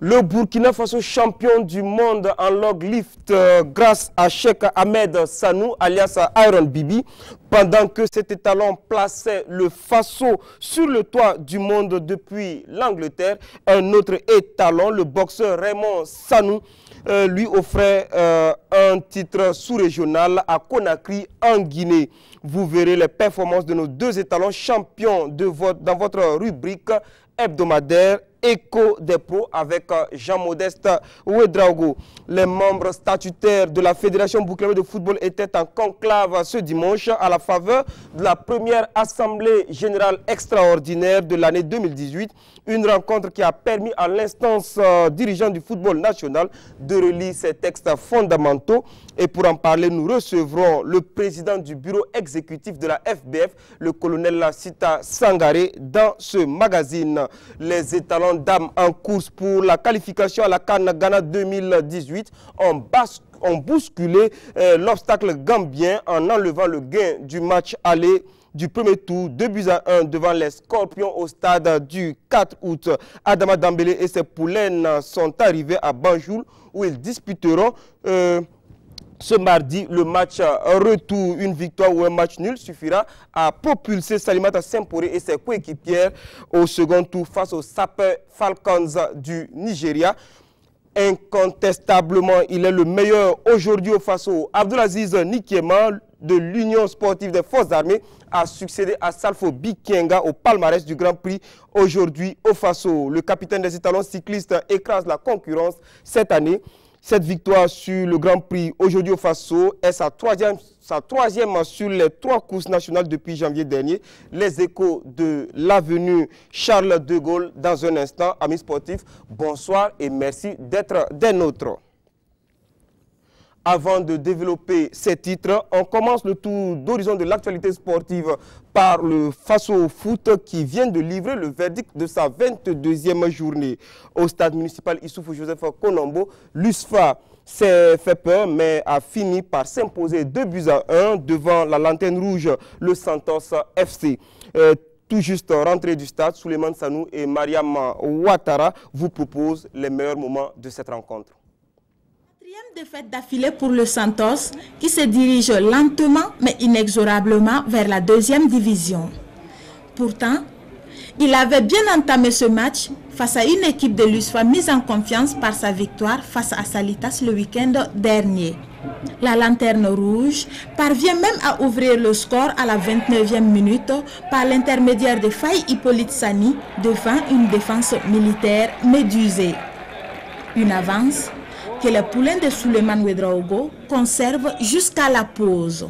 Le Burkina Faso, champion du monde en log lift grâce à Cheikh Ahmed Sanou, alias Iron Bibi, pendant que cet étalon plaçait le Faso sur le toit du monde depuis l'Angleterre. Un autre étalon, le boxeur Raymond Sanou, lui offrait un titre sous-régional à Conakry en Guinée. Vous verrez les performances de nos deux étalons champions dans votre rubrique hebdomadaire Écho des pros avec Jean-Modeste Ouedraogo. Les membres statutaires de la Fédération burkinabé de football étaient en conclave ce dimanche à la faveur de la première assemblée générale extraordinaire de l'année 2018. Une rencontre qui a permis à l'instance dirigeante du football national de relire ses textes fondamentaux. Et pour en parler, nous recevrons le président du bureau exécutif de la FBF, le colonel Sita Sangaré, dans ce magazine. Les étalons dames en course pour la qualification à la CAN Ghana 2018 ont bousculé l'obstacle gambien en enlevant le gain du match aller du premier tour, 2-1 devant les Scorpions au stade du 4 août. Adama Dambélé et ses poulaines sont arrivés à Banjul où ils disputeront ce mardi le match retour. Une victoire ou un match nul suffira à propulser Salimata Sempore et ses coéquipières au second tour face aux Sapeurs Falcons du Nigeria. Incontestablement, il est le meilleur aujourd'hui au Faso. Abdulaziz Nikiema de l'Union sportive des forces armées a succédé à Salfo Bikenga au palmarès du Grand Prix aujourd'hui au Faso. Le capitaine des étalons cyclistes écrase la concurrence cette année. Cette victoire sur le Grand Prix aujourd'hui au Faso est sa troisième sur les 3 courses nationales depuis janvier dernier. Les échos de l'avenue Charles de Gaulle dans un instant. Amis sportifs, bonsoir et merci d'être des nôtres. Avant de développer ces titres, on commence le tour d'horizon de l'actualité sportive par le Faso Foot qui vient de livrer le verdict de sa 22e journée. Au stade municipal Issoufou Joseph Konombo, l'USFA s'est fait peur mais a fini par s'imposer 2-1 devant la lanterne rouge, le Santos FC. Tout juste rentrée du stade, Souleymane Sanou et Mariam Ouattara vous proposent les meilleurs moments de cette rencontre. Quatrième défaite d'affilée pour le Santos qui se dirige lentement mais inexorablement vers la 2e division. Pourtant, il avait bien entamé ce match face à une équipe de l'USFA mise en confiance par sa victoire face à Salitas le week-end dernier. La lanterne rouge parvient même à ouvrir le score à la 29e minute par l'intermédiaire de Faye Hippolyte Sani devant une défense militaire médusée. Une avance que les poulains de Souleymane Ouedraogo conservent jusqu'à la pause.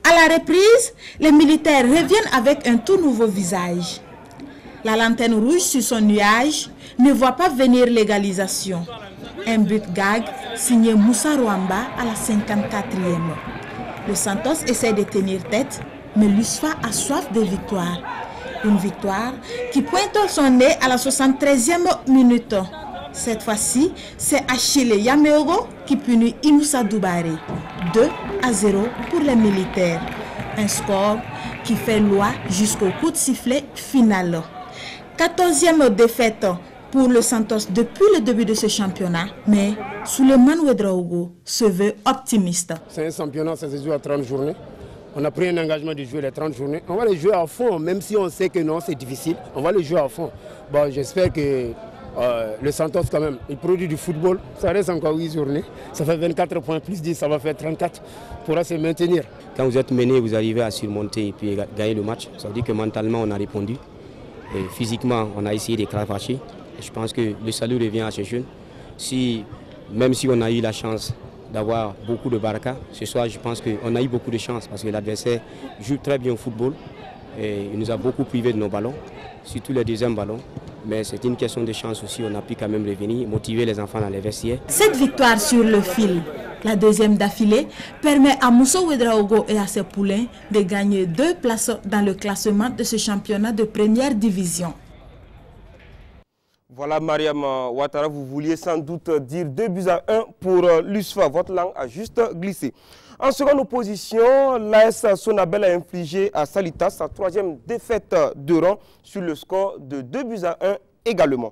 À la reprise, les militaires reviennent avec un tout nouveau visage. La lanterne rouge sur son nuage ne voit pas venir l'égalisation. Un but gag signé Moussa Rwamba à la 54e. Le Santos essaie de tenir tête, mais l'USFA a soif de victoire. Une victoire qui pointe son nez à la 73e minute. Cette fois-ci, c'est Achille Yameogo qui punit Inoussa Doubaré. 2-0 pour les militaires. Un score qui fait loi jusqu'au coup de sifflet final. 14e défaite pour le Santos depuis le début de ce championnat, mais Souleymane Ouedraogo se veut optimiste. C'est un championnat, ça se joue à 30 journées. On a pris un engagement de jouer les 30 journées. On va les jouer à fond, même si on sait que non, c'est difficile. On va les jouer à fond. Bon, j'espère que le Santos, quand même, il produit du football. Ça reste encore 8 journées. Ça fait 24 points plus 10, ça va faire 34. Pourra se maintenir. Quand vous êtes mené, vous arrivez à surmonter et puis gagner le match. Ça veut dire que mentalement, on a répondu. Et physiquement, on a essayé de cravacher. Je pense que le salut revient à ces jeunes. Même si on a eu la chance d'avoir beaucoup de baraka, ce soir, je pense qu'on a eu beaucoup de chance parce que l'adversaire joue très bien au football. Et il nous a beaucoup privé de nos ballons, surtout les deuxièmes ballons. Mais c'est une question de chance aussi, on a pu quand même revenir, motiver les enfants dans les vestiaires. Cette victoire sur le fil, la 2e d'affilée, permet à Moussa Ouedraogo et à ses poulains de gagner 2 places dans le classement de ce championnat de première division. Voilà Mariam Ouattara, vous vouliez sans doute dire 2-1 pour l'USFA. Votre langue a juste glissé. En seconde position, l'AS Sonabel a infligé à Salitas sa 3e défaite de rang sur le score de 2-1 également.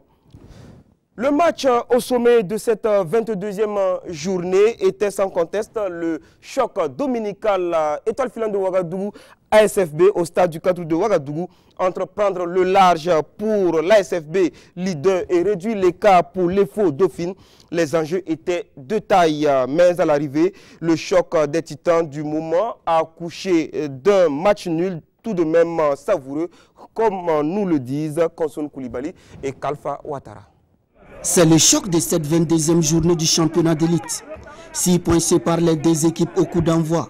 Le match au sommet de cette 22e journée était sans conteste le choc dominical Étoile Filante de Ouagadougou ASFB au stade du cadre de Ouagadougou. Entreprendre le large pour l'ASFB leader et réduire l'écart pour les faux dauphines. Les enjeux étaient de taille, mais à l'arrivée, le choc des titans du moment a accouché d'un match nul tout de même savoureux, comme nous le disent Konson Koulibaly et Kalfa Ouattara. C'est le choc de cette 22e journée du championnat d'élite. 6 points séparent les deux équipes au coup d'envoi.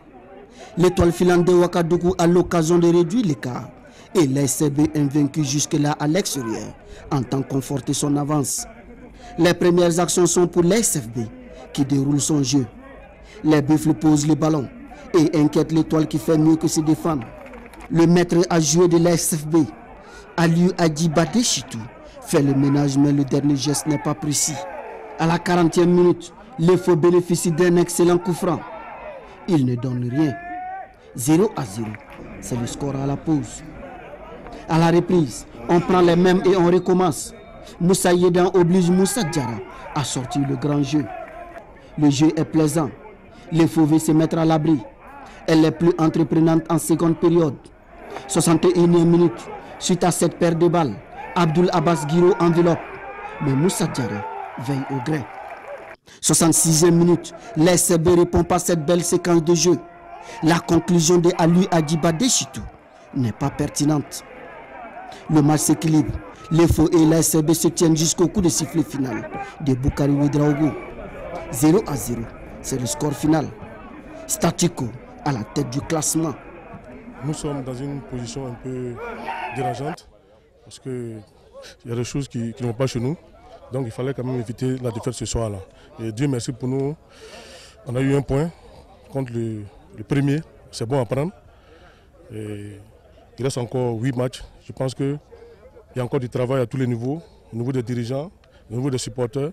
L'Étoile Filante de Ouagadougou a l'occasion de réduire l'écart et l'ASFB invaincu jusque-là à l'extérieur entend conforter son avance. Les premières actions sont pour l'ASFB qui déroule son jeu. Les buffles posent le ballon et inquiètent l'Étoile qui fait mieux que se défendre. Le maître à jouer de l'ASFB, Aliou Adjibadé Chitou, fait le ménage, mais le dernier geste n'est pas précis. À la 40e minute, le faux bénéficie d'un excellent coup franc. Il ne donne rien. 0-0, c'est le score à la pause. À la reprise, on prend les mêmes et on recommence. Moussa Yedan oblige Moussa Diarra à sortir le grand jeu. Le jeu est plaisant. Les fauves se mettent à l'abri. Elle est plus entreprenante en seconde période. 61e minute, suite à cette paire de balles, Abdul Abbas Guiro enveloppe, mais Moussa Diarra veille au gré. 66e minute, l'ASFB ne répond pas à cette belle séquence de jeu. La conclusion de Aliou Adjibadé Chitou n'est pas pertinente. Le match s'équilibre. Les faux et l'ASFB se tiennent jusqu'au coup de sifflet final de Boukari Ouedraogo. 0-0, c'est le score final. Statico à la tête du classement. Nous sommes dans une position un peu dérangeante parce qu'il y a des choses qui ne vont pas chez nous. Donc il fallait quand même éviter la défaite ce soir-là. Et Dieu merci pour nous, on a eu un point contre le premier, c'est bon à prendre. Et il reste encore 8 matchs. Je pense qu'il y a encore du travail à tous les niveaux, au niveau des dirigeants, au niveau des supporters.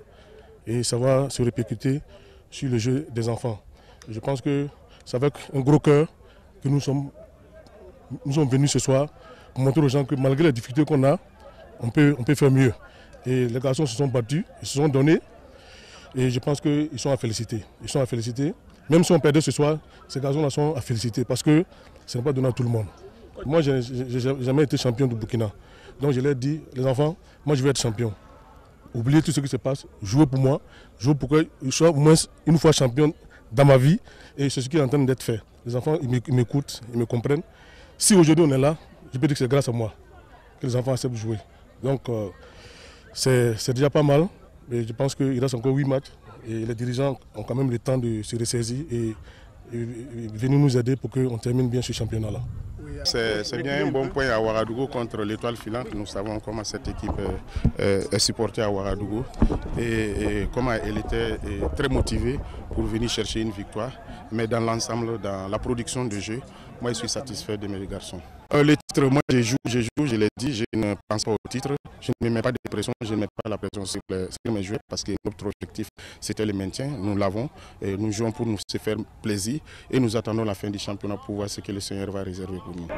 Et ça va se répercuter sur le jeu des enfants. Et je pense que c'est avec un gros cœur que nous sommes venus ce soir pour montrer aux gens que malgré les difficultés qu'on a, on peut faire mieux. Et les garçons se sont battus, ils se sont donnés. Et je pense qu'ils sont à féliciter. Ils sont à féliciter. Même si on perdait ce soir, ces garçons-là sont à féliciter parce que ce n'est pas donné à tout le monde. Moi, je n'ai jamais été champion du Burkina. Donc je leur ai dit, les enfants, moi je vais être champion. Oubliez tout ce qui se passe, jouez pour moi, jouez pour que je sois au moins une fois champion dans ma vie. Et c'est ce qui est en train d'être fait. Les enfants, ils m'écoutent, ils me comprennent. Si aujourd'hui on est là, je peux dire que c'est grâce à moi que les enfants acceptent de jouer. Donc c'est déjà pas mal. Mais je pense qu'il reste encore 8 matchs. Et les dirigeants ont quand même le temps de se ressaisir et venir nous aider pour qu'on termine bien ce championnat-là. C'est bien un bon point à Ouagadougou contre l'Étoile Filante. Nous savons comment cette équipe est supportée à Ouagadougou et comment elle était très motivée pour venir chercher une victoire. Mais dans l'ensemble, dans la production de jeu, moi je suis satisfait de mes garçons. Le titre, moi je joue, je l'ai dit, je ne pense pas au titre. Je ne me mets pas de pression, je ne mets pas la pression sur mes joueurs parce que notre objectif c'était le maintien. Nous l'avons, nous jouons pour nous faire plaisir et nous attendons la fin du championnat pour voir ce que le Seigneur va réserver pour nous.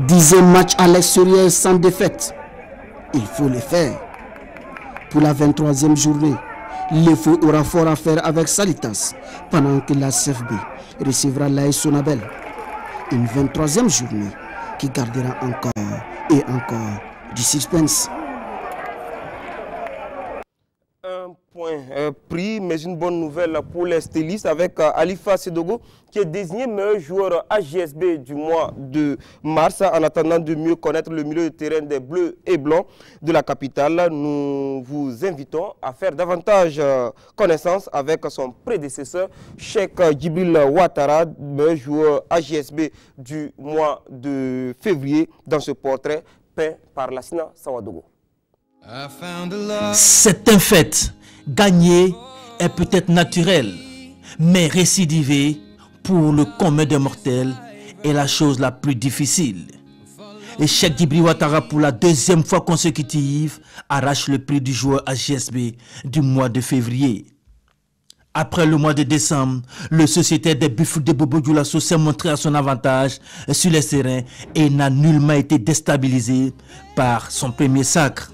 10e match à l'extérieur sans défaite. Il faut le faire. Pour la 23e journée, l'EFO aura fort à faire avec Salitas pendant que la CFB recevra l'AS Sonabel. Une 23e journée qui gardera encore et encore du suspense. Un point pris, mais une bonne nouvelle pour les stylistes avec Alifa Sedogo qui est désigné meilleur joueur AJSB du mois de mars. En attendant de mieux connaître le milieu de terrain des Bleus et Blancs de la capitale, nous vous invitons à faire davantage connaissance avec son prédécesseur, Cheikh Djibril Ouattara, meilleur joueur AJSB du mois de février, dans ce portrait peint par Lassina Sawadogo. C'est un fait. Gagner est peut-être naturel, mais récidiver pour le commun des mortels est la chose la plus difficile. Et Cheikh Djibril Ouattara, pour la 2e fois consécutive, arrache le prix du joueur AJSB du mois de février. Après le mois de décembre, le sociétaire des Buffles de Bobo Dioulasso s'est montré à son avantage sur les terrains et n'a nullement été déstabilisé par son premier sacre.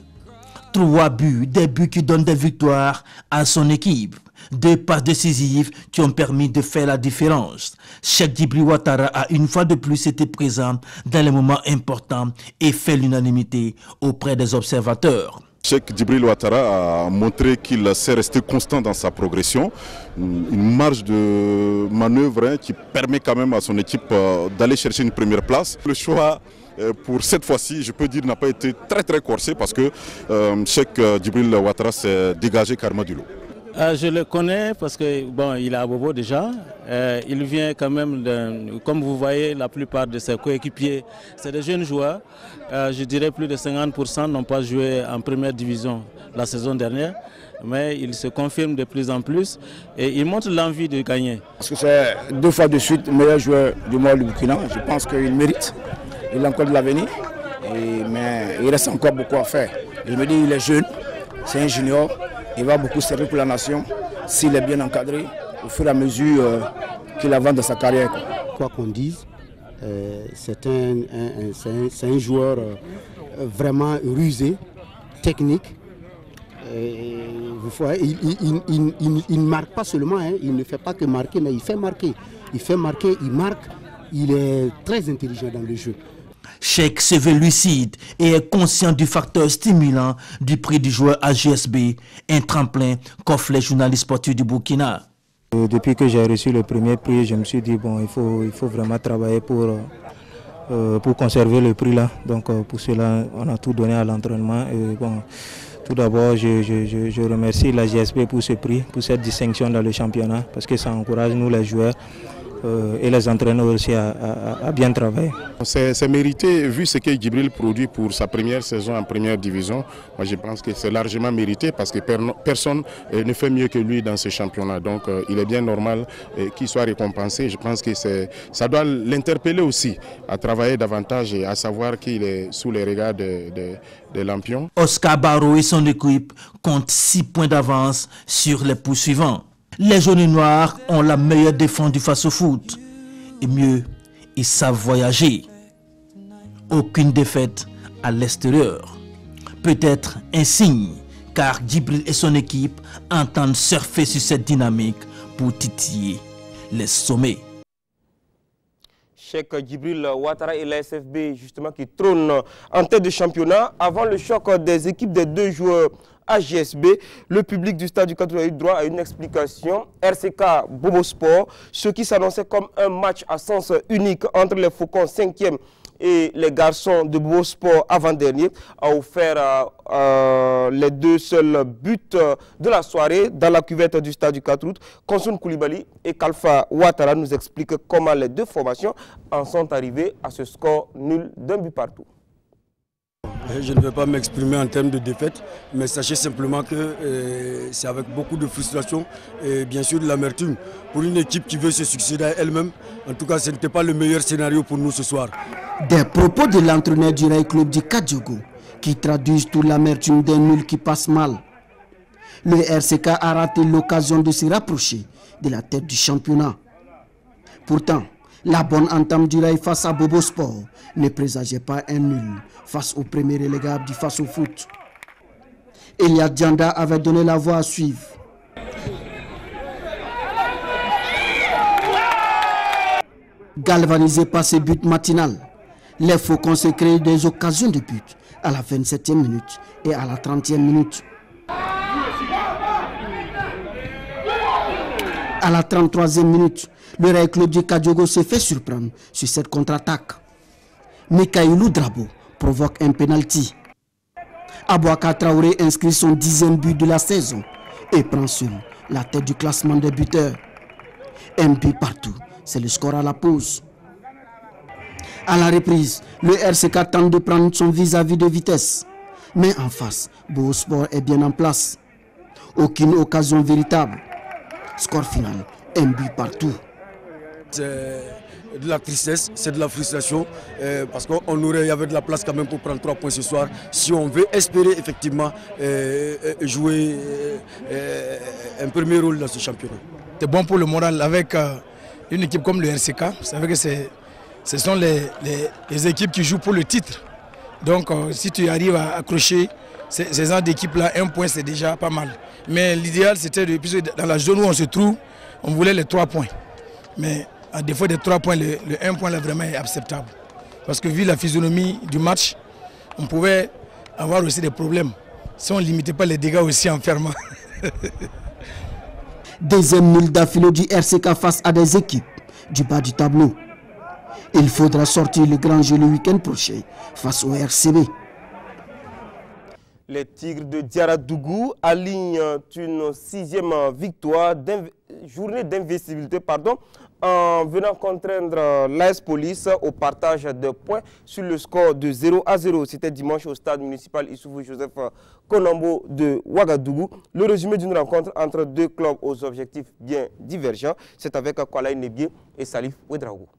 3 buts, des buts qui donnent des victoires à son équipe. 2 passes décisives qui ont permis de faire la différence. Cheikh Djibril Ouattara a une fois de plus été présent dans les moments importants et fait l'unanimité auprès des observateurs. Cheikh Djibril Ouattara a montré qu'il s'est resté constant dans sa progression, une marge de manœuvre qui permet quand même à son équipe d'aller chercher une première place. Le choix pour cette fois-ci, je peux dire, n'a pas été très corsé parce que Cheikh Djibril Ouattara s'est dégagé carrément du lot. Je le connais parce que bon, il est à Bobo déjà. Il vient quand même, comme vous voyez, la plupart de ses coéquipiers, c'est des jeunes joueurs. Je dirais plus de 50% n'ont pas joué en première division la saison dernière. Mais il se confirme de plus en plus et il montre l'envie de gagner. Parce que c'est 2 fois de suite le meilleur joueur du monde du Burkina. Je pense qu'il mérite. Il a encore de l'avenir. Mais il reste encore beaucoup à faire. Je me dis qu'il est jeune, c'est un junior. Il va beaucoup servir pour la nation s'il est bien encadré au fur et à mesure qu'il avance dans sa carrière. Quoi qu'on dise, c'est un joueur vraiment rusé, technique. Il ne marque pas seulement, hein, il ne fait pas que marquer, mais il fait marquer. Il fait marquer, il marque, il est très intelligent dans le jeu. Cheikh se veut lucide et est conscient du facteur stimulant du prix du joueur AGSB, un tremplin qu'offrent les journalistes sportifs du Burkina. Depuis que j'ai reçu le premier prix, je me suis dit bon, il faut vraiment travailler pour conserver le prix là. Donc pour cela, on a tout donné à l'entraînement. Bon, tout d'abord, je remercie la GSP pour ce prix, pour cette distinction dans le championnat, parce que ça encourage nous les joueurs et les entraîneurs aussi à bien travailler. C'est mérité, vu ce que Djibril produit pour sa première saison en première division. Moi je pense que c'est largement mérité parce que personne ne fait mieux que lui dans ce championnat. Donc il est bien normal qu'il soit récompensé. Je pense que ça doit l'interpeller aussi à travailler davantage et à savoir qu'il est sous les regards de Lampion. Oscar Barrow et son équipe comptent 6 points d'avance sur les poursuivants. Les jaunes et noirs ont la meilleure défense du face au foot. Et mieux, ils savent voyager. Aucune défaite à l'extérieur. Peut-être un signe, car Djibril et son équipe entendent surfer sur cette dynamique pour titiller les sommets. Cheikh Djibril Ouattara et la SFB justement qui trônent en tête de championnat. Avant le choc des équipes des 2 joueurs AGSB, le public du stade du 4 a eu droit à une explication. RCK Bobo Sport, ce qui s'annonçait comme un match à sens unique entre les Faucons 5e et les garçons de Bobo Sport avant-dernier, a offert les 2 seuls buts de la soirée dans la cuvette du stade du 4 août. Konsoun Koulibaly et Kalfa Ouattara nous expliquent comment les 2 formations en sont arrivées à ce score nul d'1 but partout. Je ne vais pas m'exprimer en termes de défaite, mais sachez simplement que c'est avec beaucoup de frustration et bien sûr de l'amertume pour une équipe qui veut se succéder à elle-même. En tout cas, ce n'était pas le meilleur scénario pour nous ce soir. Des propos de l'entraîneur du Rail Club du Kadiogo qui traduisent toute l'amertume d'un nul qui passe mal. Le RCK a raté l'occasion de se rapprocher de la tête du championnat. Pourtant, la bonne entame du Rail face à Bobo Sport ne présageait pas un nul face au premier relégable du face au foot. Eliad Dianda avait donné la voie à suivre. Galvanisé par ses buts matinales, les Faucons se créent des occasions de but à la 27e minute et à la 30e minute. À la 33e minute, le Rail Club du Kadiogo se fait surprendre sur cette contre-attaque. Mikaïlou Drabo provoque un penalty. Abouaka Traoré inscrit son 10e but de la saison et prend seul la tête du classement des buteurs. Un but partout, c'est le score à la pause. À la reprise, le RCK tente de prendre son vis-à-vis de vitesse. Mais en face, Bobo Sport est bien en place. Aucune occasion véritable. Score final, un but partout. C'est de la tristesse, c'est de la frustration, parce qu'il y avait de la place quand même pour prendre 3 points ce soir, si on veut espérer effectivement jouer un premier rôle dans ce championnat. C'est bon pour le moral avec une équipe comme le RCK. Vous savez que ce sont les équipes qui jouent pour le titre. Donc si tu arrives à accrocher ces gens d'équipe-là, un point c'est déjà pas mal. Mais l'idéal c'était, puisque dans la zone où on se trouve, on voulait les 3 points. Mais à défaut des 3 points, le 1 point là vraiment est acceptable. Parce que vu la physionomie du match, on pouvait avoir aussi des problèmes si on ne limitait pas les dégâts aussi en fermant. Deuxième nul d'affilée du RCK face à des équipes du bas du tableau. Il faudra sortir le grand jeu le week-end prochain face au RCB. Les Tigres de Diaradougou alignent une 6e victoire, journée d'investibilité, en venant contraindre l'AS Police au partage de points sur le score de 0-0. C'était dimanche au stade municipal Issoufou Joseph Konombo de Ouagadougou. Le résumé d'une rencontre entre deux clubs aux objectifs bien divergents, c'est avec Kwalaï Nebié et Salif Ouedraogo.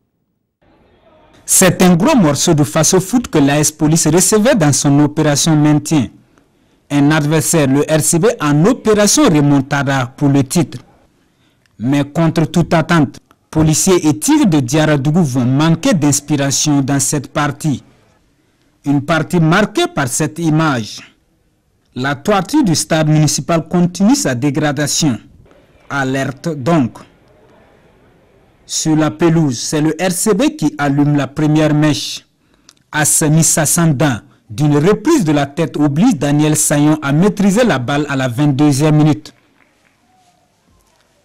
C'est un gros morceau de face-au-foot que l'AS Police recevait dans son opération maintien. Un adversaire, le RCB, en opération remontada pour le titre. Mais contre toute attente, policiers et Tigres de Diaradougou vont manquer d'inspiration dans cette partie. Une partie marquée par cette image. La toiture du stade municipal continue sa dégradation. Alerte donc. Sur la pelouse, c'est le RCB qui allume la première mèche. Assemi Sassanda, d'une reprise de la tête, oblige Daniel Sayon à maîtriser la balle à la 22e minute.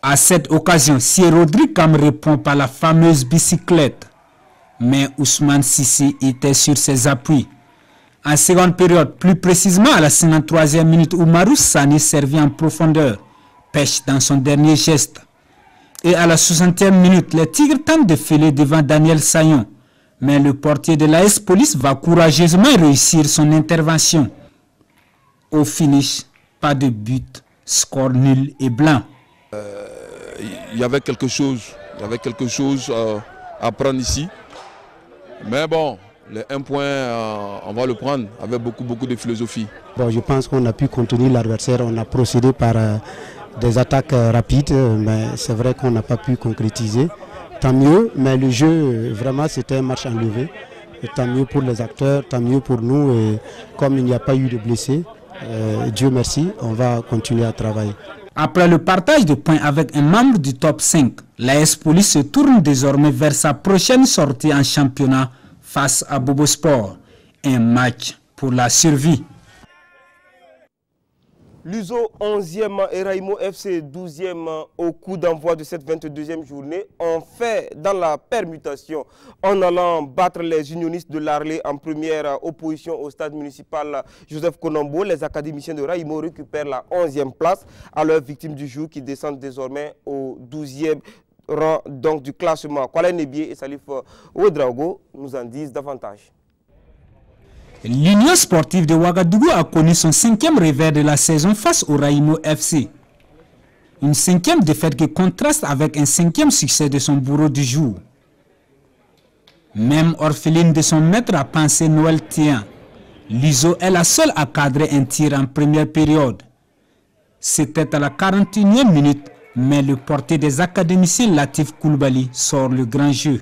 À cette occasion, Rodrigue Kam répond par la fameuse bicyclette. Mais Ousmane Sissi était sur ses appuis. En seconde période, plus précisément à la 53e minute, Oumarou Sani servit en profondeur, pêche dans son dernier geste. Et à la 60e minute, les Tigres tentent de filer devant Daniel Sayon. Mais le portier de l'AS Police va courageusement réussir son intervention. Au finish, pas de but, score nul et blanc. Il y avait quelque chose à prendre ici. Mais bon, le 1 point, on va le prendre avec beaucoup de philosophie. Bon, je pense qu'on a pu contenir l'adversaire, on a procédé par des attaques rapides, mais c'est vrai qu'on n'a pas pu concrétiser. Tant mieux, mais le jeu, vraiment, c'était un match enlevé. Et tant mieux pour les acteurs, tant mieux pour nous. Et comme il n'y a pas eu de blessés, Dieu merci, on va continuer à travailler. Après le partage de points avec un membre du top 5, l'AS Police se tourne désormais vers sa prochaine sortie en championnat face à Bobo Sport. Un match pour la survie. L'USO 11e et Raimo FC 12e au coup d'envoi de cette 22e journée ont fait dans la permutation en allant battre les unionistes de l'Arlé en première opposition au stade municipal Joseph Konombo. Les académiciens de Raimo récupèrent la 11e place à leurs victimes du jour qui descendent désormais au 12e rang donc, du classement. Kwalaï Nebié et Salif Ouedraogo nous en disent davantage. L'Union sportive de Ouagadougou a connu son 5e revers de la saison face au Raimo FC. Une 5e défaite qui contraste avec un 5e succès de son bourreau du jour. Même orpheline de son maître à penser Noël Tien, l'USO est la seule à cadrer un tir en première période. C'était à la 41e minute, mais le portier des académiciens Latif Koulibaly sort le grand jeu.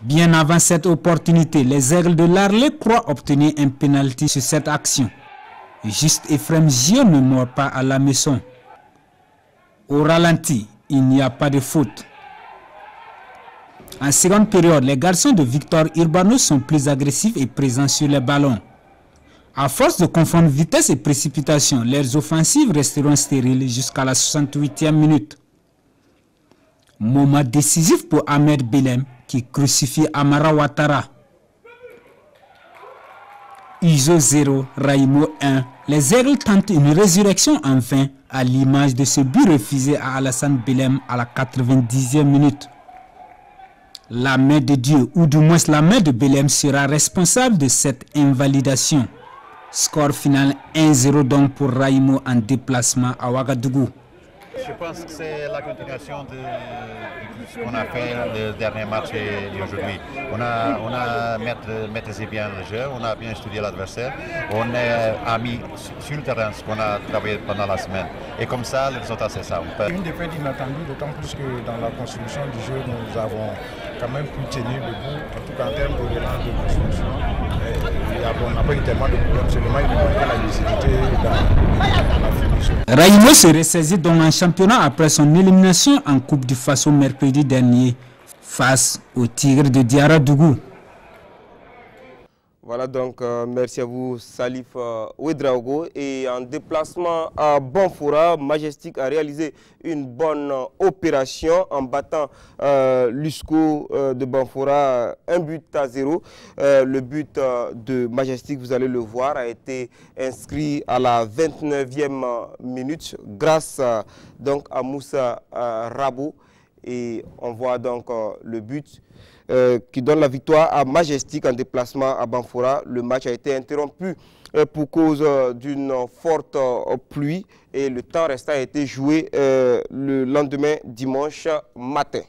Bien avant cette opportunité, les Aigles de l'Arlé croient obtenir un pénalty sur cette action. Juste Ephraim Gio ne mord pas à la maison. Au ralenti, il n'y a pas de faute. En seconde période, les garçons de Victor Urbano sont plus agressifs et présents sur les ballons. À force de confondre vitesse et précipitation, leurs offensives resteront stériles jusqu'à la 68e minute. Moment décisif pour Ahmed Belem qui crucifie Amara Ouattara. ISO 0, Raimo 1. Les Aigles tentent une résurrection en vain à l'image de ce but refusé à Alassane Belem à la 90e minute. La main de Dieu, ou du moins la main de Belem, sera responsable de cette invalidation. Score final 1-0 donc pour Raimo en déplacement à Ouagadougou. Je pense que c'est la continuation de ce qu'on a fait le dernier match et aujourd'hui. On a maîtrisé bien le jeu, on a bien étudié l'adversaire, on a mis sur le terrain ce qu'on a travaillé pendant la semaine. Et comme ça, le résultat c'est ça. Une défaite inattendue, d'autant plus que dans la construction du jeu, nous avons quand même pu tenir le bout, en tout cas en termes de construction. on n'a pas eu tellement de problèmes, seulement il manquait la lucidité dans la finition. Raïmo se ressaisit donc en championnat après son élimination en Coupe du Faso mercredi dernier face au Tigre de Diaradougou. Voilà donc, merci à vous Salif Ouedraogo. Et en déplacement à Banfora, Majestic a réalisé une bonne opération en battant l'USCO de Banfora 1-0. Le but de Majestic, vous allez le voir, a été inscrit à la 29e minute grâce donc à Moussa Rabo. Et on voit donc le but qui donne la victoire à Majestic en déplacement à Banfora. Le match a été interrompu pour cause d'une forte pluie et le temps restant a été joué le lendemain dimanche matin.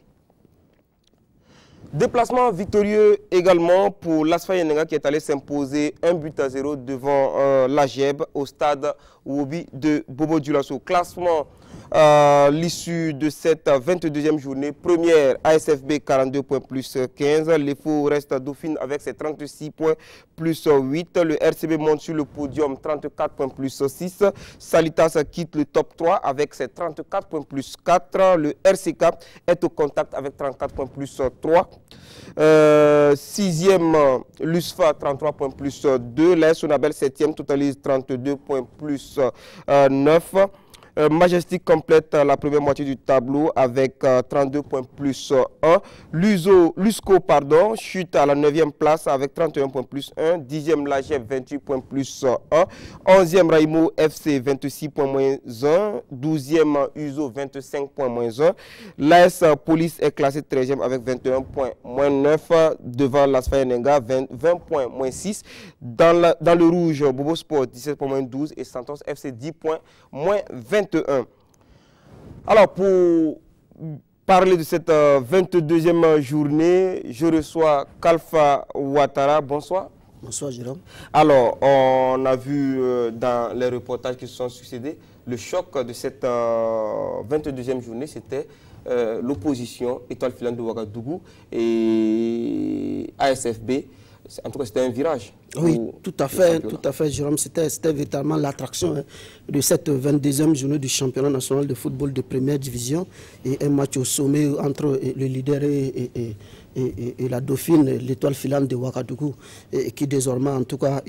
Déplacement victorieux également pour l'Asfa Yenenga qui est allé s'imposer 1-0 devant l'AGEB au stade Wobi de Bobo Dioulasso. Classement l'issue de cette 22e journée, première ASFB 42 points plus 15, l'EFO reste Dauphine avec ses 36 points plus 8, le RCB monte sur le podium 34 points plus 6, Salitas quitte le top 3 avec ses 34 points plus 4, le RCK est au contact avec 34 points plus 3, 6e l'USFA 33 points plus 2, l'AS Sonabel 7e totalise 32 points plus 9. Majestic complète la première moitié du tableau avec 32 points plus 1. L'USCO chute à la 9e place avec 31 points plus 1. 10e Lagep 28 points plus 1. 11e Raimo FC 26 points moins 1. 12e USO 25 points moins 1. L'AS Police est classé 13e avec 21 points moins 9. Devant l'Asfa Yenenga 20 points moins 6. Dans le rouge, Bobo Sport 17 points moins 12 et Santos FC 10 points moins 21. Alors, pour parler de cette 22e journée, je reçois Kalfa Ouattara. Bonsoir. Bonsoir, Jérôme. Alors, on a vu dans les reportages qui se sont succédés, le choc de cette 22e journée, c'était l'opposition Étoile Filante de Ouagadougou et ASFB. En tout cas, c'était un virage. Oui, tout à fait, Jérôme. C'était véritablement l'attraction de cette 22e journée du championnat national de football de première division. Et un match au sommet entre le leader et la Dauphine, l'Étoile Filante de Ouagadougou, qui désormais, en tout cas,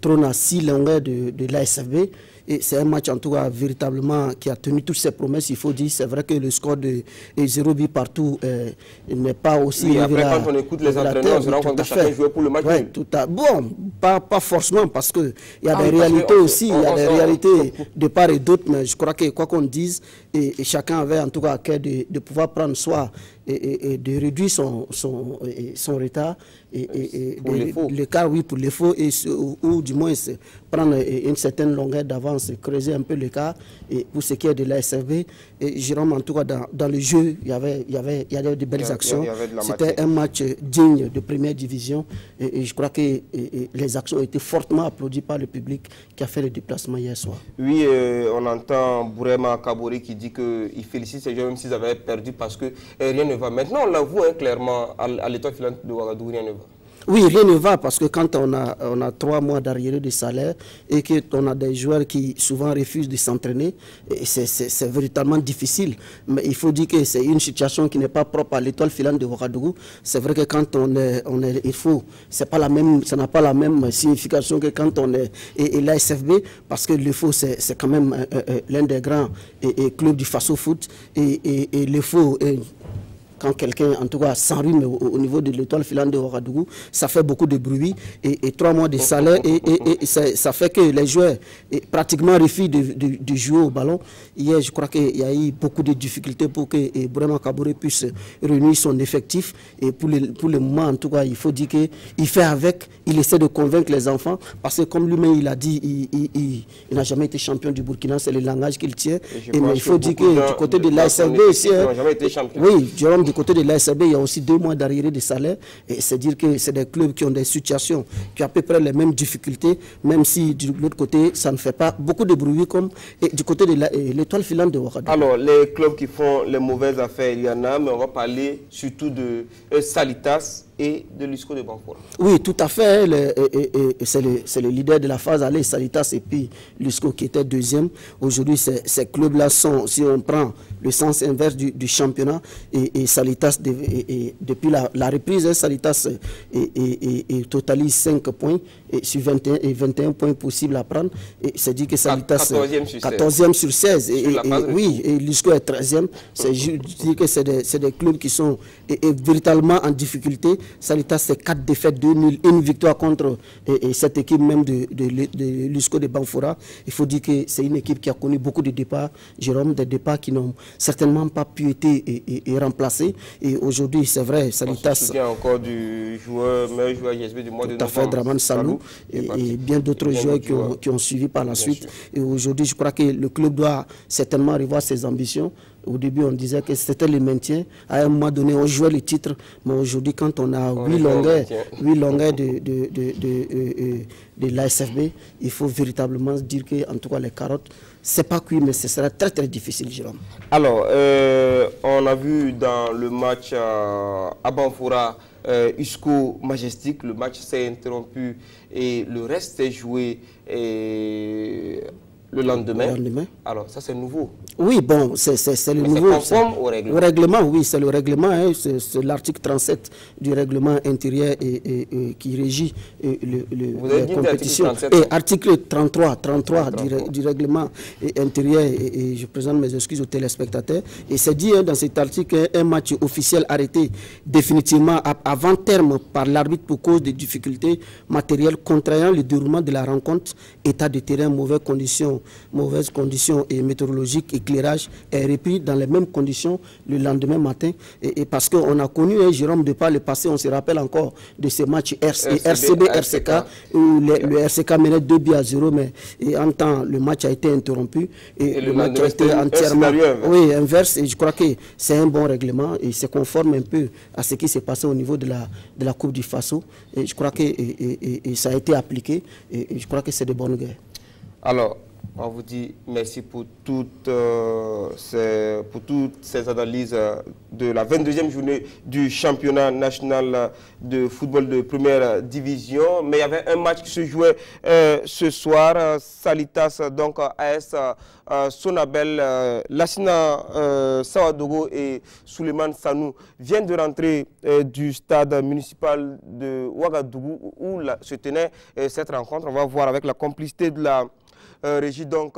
trône à 6 longueurs de l'ASFB. Et c'est un match, en tout cas, véritablement, qui a tenu toutes ses promesses, il faut dire. C'est vrai que le score de 0 but partout n'est pas aussi... Oui, après, quand on écoute les entraîneurs, on se rend compte que chacun jouait pour le match. Oui, bon, pas forcément, parce qu'il y a des réalités aussi, il y a des réalités de part et d'autre, mais je crois que, quoi qu'on dise, et chacun avait, en tout cas, à cœur de pouvoir prendre soit et de réduire son retard, l'écart, oui, pour les faux, ou du moins prendre une certaine longueur d'avance, creuser un peu l'écart, et pour ce qui est de l'ASFB, et Jérôme, en tout cas, dans le jeu, il y avait de belles actions. C'était un match digne de première division, et je crois que les actions ont été fortement applaudies par le public qui a fait le déplacement hier soir. Oui, on entend Bourema Kabori qui dit qu'il félicite ces joueurs même s'ils avaient perdu parce que rien ne va. Maintenant, on l'avoue clairement, à l'Étoile Filante de Ouagadougou, rien ne va. Oui, rien ne va parce que quand on a 3 mois d'arriérés de salaire et qu'on a des joueurs qui souvent refusent de s'entraîner, c'est véritablement difficile. Mais il faut dire que c'est une situation qui n'est pas propre à l'Étoile Filante de Ouagadougou. C'est vrai que quand ça n'a pas la même signification que quand on est l'ASFB, parce que le FO c'est quand même l'un des grands clubs du Faso Foot et le FO quand quelqu'un, en tout cas, s'enrhume au niveau de l'Étoile Filante de Ouagadougou, ça fait beaucoup de bruit et 3 mois de salaire et ça fait que les joueurs pratiquement refusent de jouer au ballon. Hier, je crois qu'il y a eu beaucoup de difficultés pour que Bourema Kabore puisse réunir son effectif et pour le moment, en tout cas, il faut dire qu'il fait avec, il essaie de convaincre les enfants parce que comme lui-même il a dit, il n'a jamais été champion du Burkina, c'est le langage qu'il tient. Mais il faut dire que du côté de l'ASFB aussi, oui, Jérôme, du côté de l'ASB, il y a aussi 2 mois d'arriérés de salaire. Et c'est dire que c'est des clubs qui ont des situations qui ont à peu près les mêmes difficultés, même si de l'autre côté, ça ne fait pas beaucoup de bruit comme du côté de l'Étoile Filante de Ouagadougou. Alors, les clubs qui font les mauvaises affaires, il y en a, mais on va parler surtout de Salitas et de l'USCO de Banfora. Oui, tout à fait. C'est le leader de la phase aller, Salitas, et puis l'USCO qui était deuxième. Aujourd'hui, ces clubs-là sont, si on prend le sens inverse du championnat, et Salitas, depuis la reprise, Salitas totalise 5 points sur 21 points possibles à prendre. Et c'est dit que Salitas 14e sur 16. Oui, et l'USCO est 13e. Je dis que c'est des clubs qui sont véritablement en difficulté. Salitas, c'est 4 défaites, 2 nuls, 1 victoire contre cette équipe même de l'USCO de Banfora. Il faut dire que c'est une équipe qui a connu beaucoup de départs, Jérôme, des départs qui n'ont certainement pas pu être remplacés. Et aujourd'hui, c'est vrai, Salitas... On se souvient encore du meilleur joueur ISB du mois de novembre. Tout à fait, Draman Salou, et bien d'autres joueurs qui ont suivi par la suite. Et aujourd'hui, je crois que le club doit certainement revoir ses ambitions. Au début, on disait que c'était le maintien. À un moment donné, on jouait le titre. Mais aujourd'hui, quand on a 8 longueurs de l'ASFB, il faut véritablement dire que, en tout cas, les carottes, c'est pas cuit, mais ce sera très très difficile, Jérôme. Alors, on a vu dans le match à Banfora, USCO Majestic, le match s'est interrompu et le reste s'est joué le lendemain. Alors, ça c'est nouveau. Oui, bon, c'est le nouveau. C'est conforme au règlement. Le règlement, oui, c'est le règlement. Hein, c'est l'article 37 du règlement intérieur qui régit la compétition. Et article 33 du règlement intérieur, et je présente mes excuses aux téléspectateurs. Et c'est dit dans cet article un match officiel arrêté définitivement avant terme par l'arbitre pour cause de difficultés matérielles contraignant le déroulement de la rencontre, état de terrain, mauvaises conditions et météorologiques, éclairage, est repris dans les mêmes conditions le lendemain matin. Et parce qu'on a connu, Jérôme, de par le passé, on se rappelle encore de ces matchs RCB-RCK, où le RCK menait 2-0, mais en temps, le match a été interrompu. Et le match a été entièrement inverse. Et je crois que c'est un bon règlement et c'est conforme un peu à ce qui s'est passé au niveau de la Coupe du Faso. Et je crois que ça a été appliqué. Et je crois que c'est de bonnes guerres. Alors, on vous dit merci pour toutes ces analyses de la 22e journée du championnat national de football de première division. Mais il y avait un match qui se jouait ce soir. Salitas, donc AS Sonabel, Lassina Sawadogo et Souleymane Sanou viennent de rentrer du stade municipal de Ouagadougou où se tenait cette rencontre. On va voir avec la complicité de la régie. Donc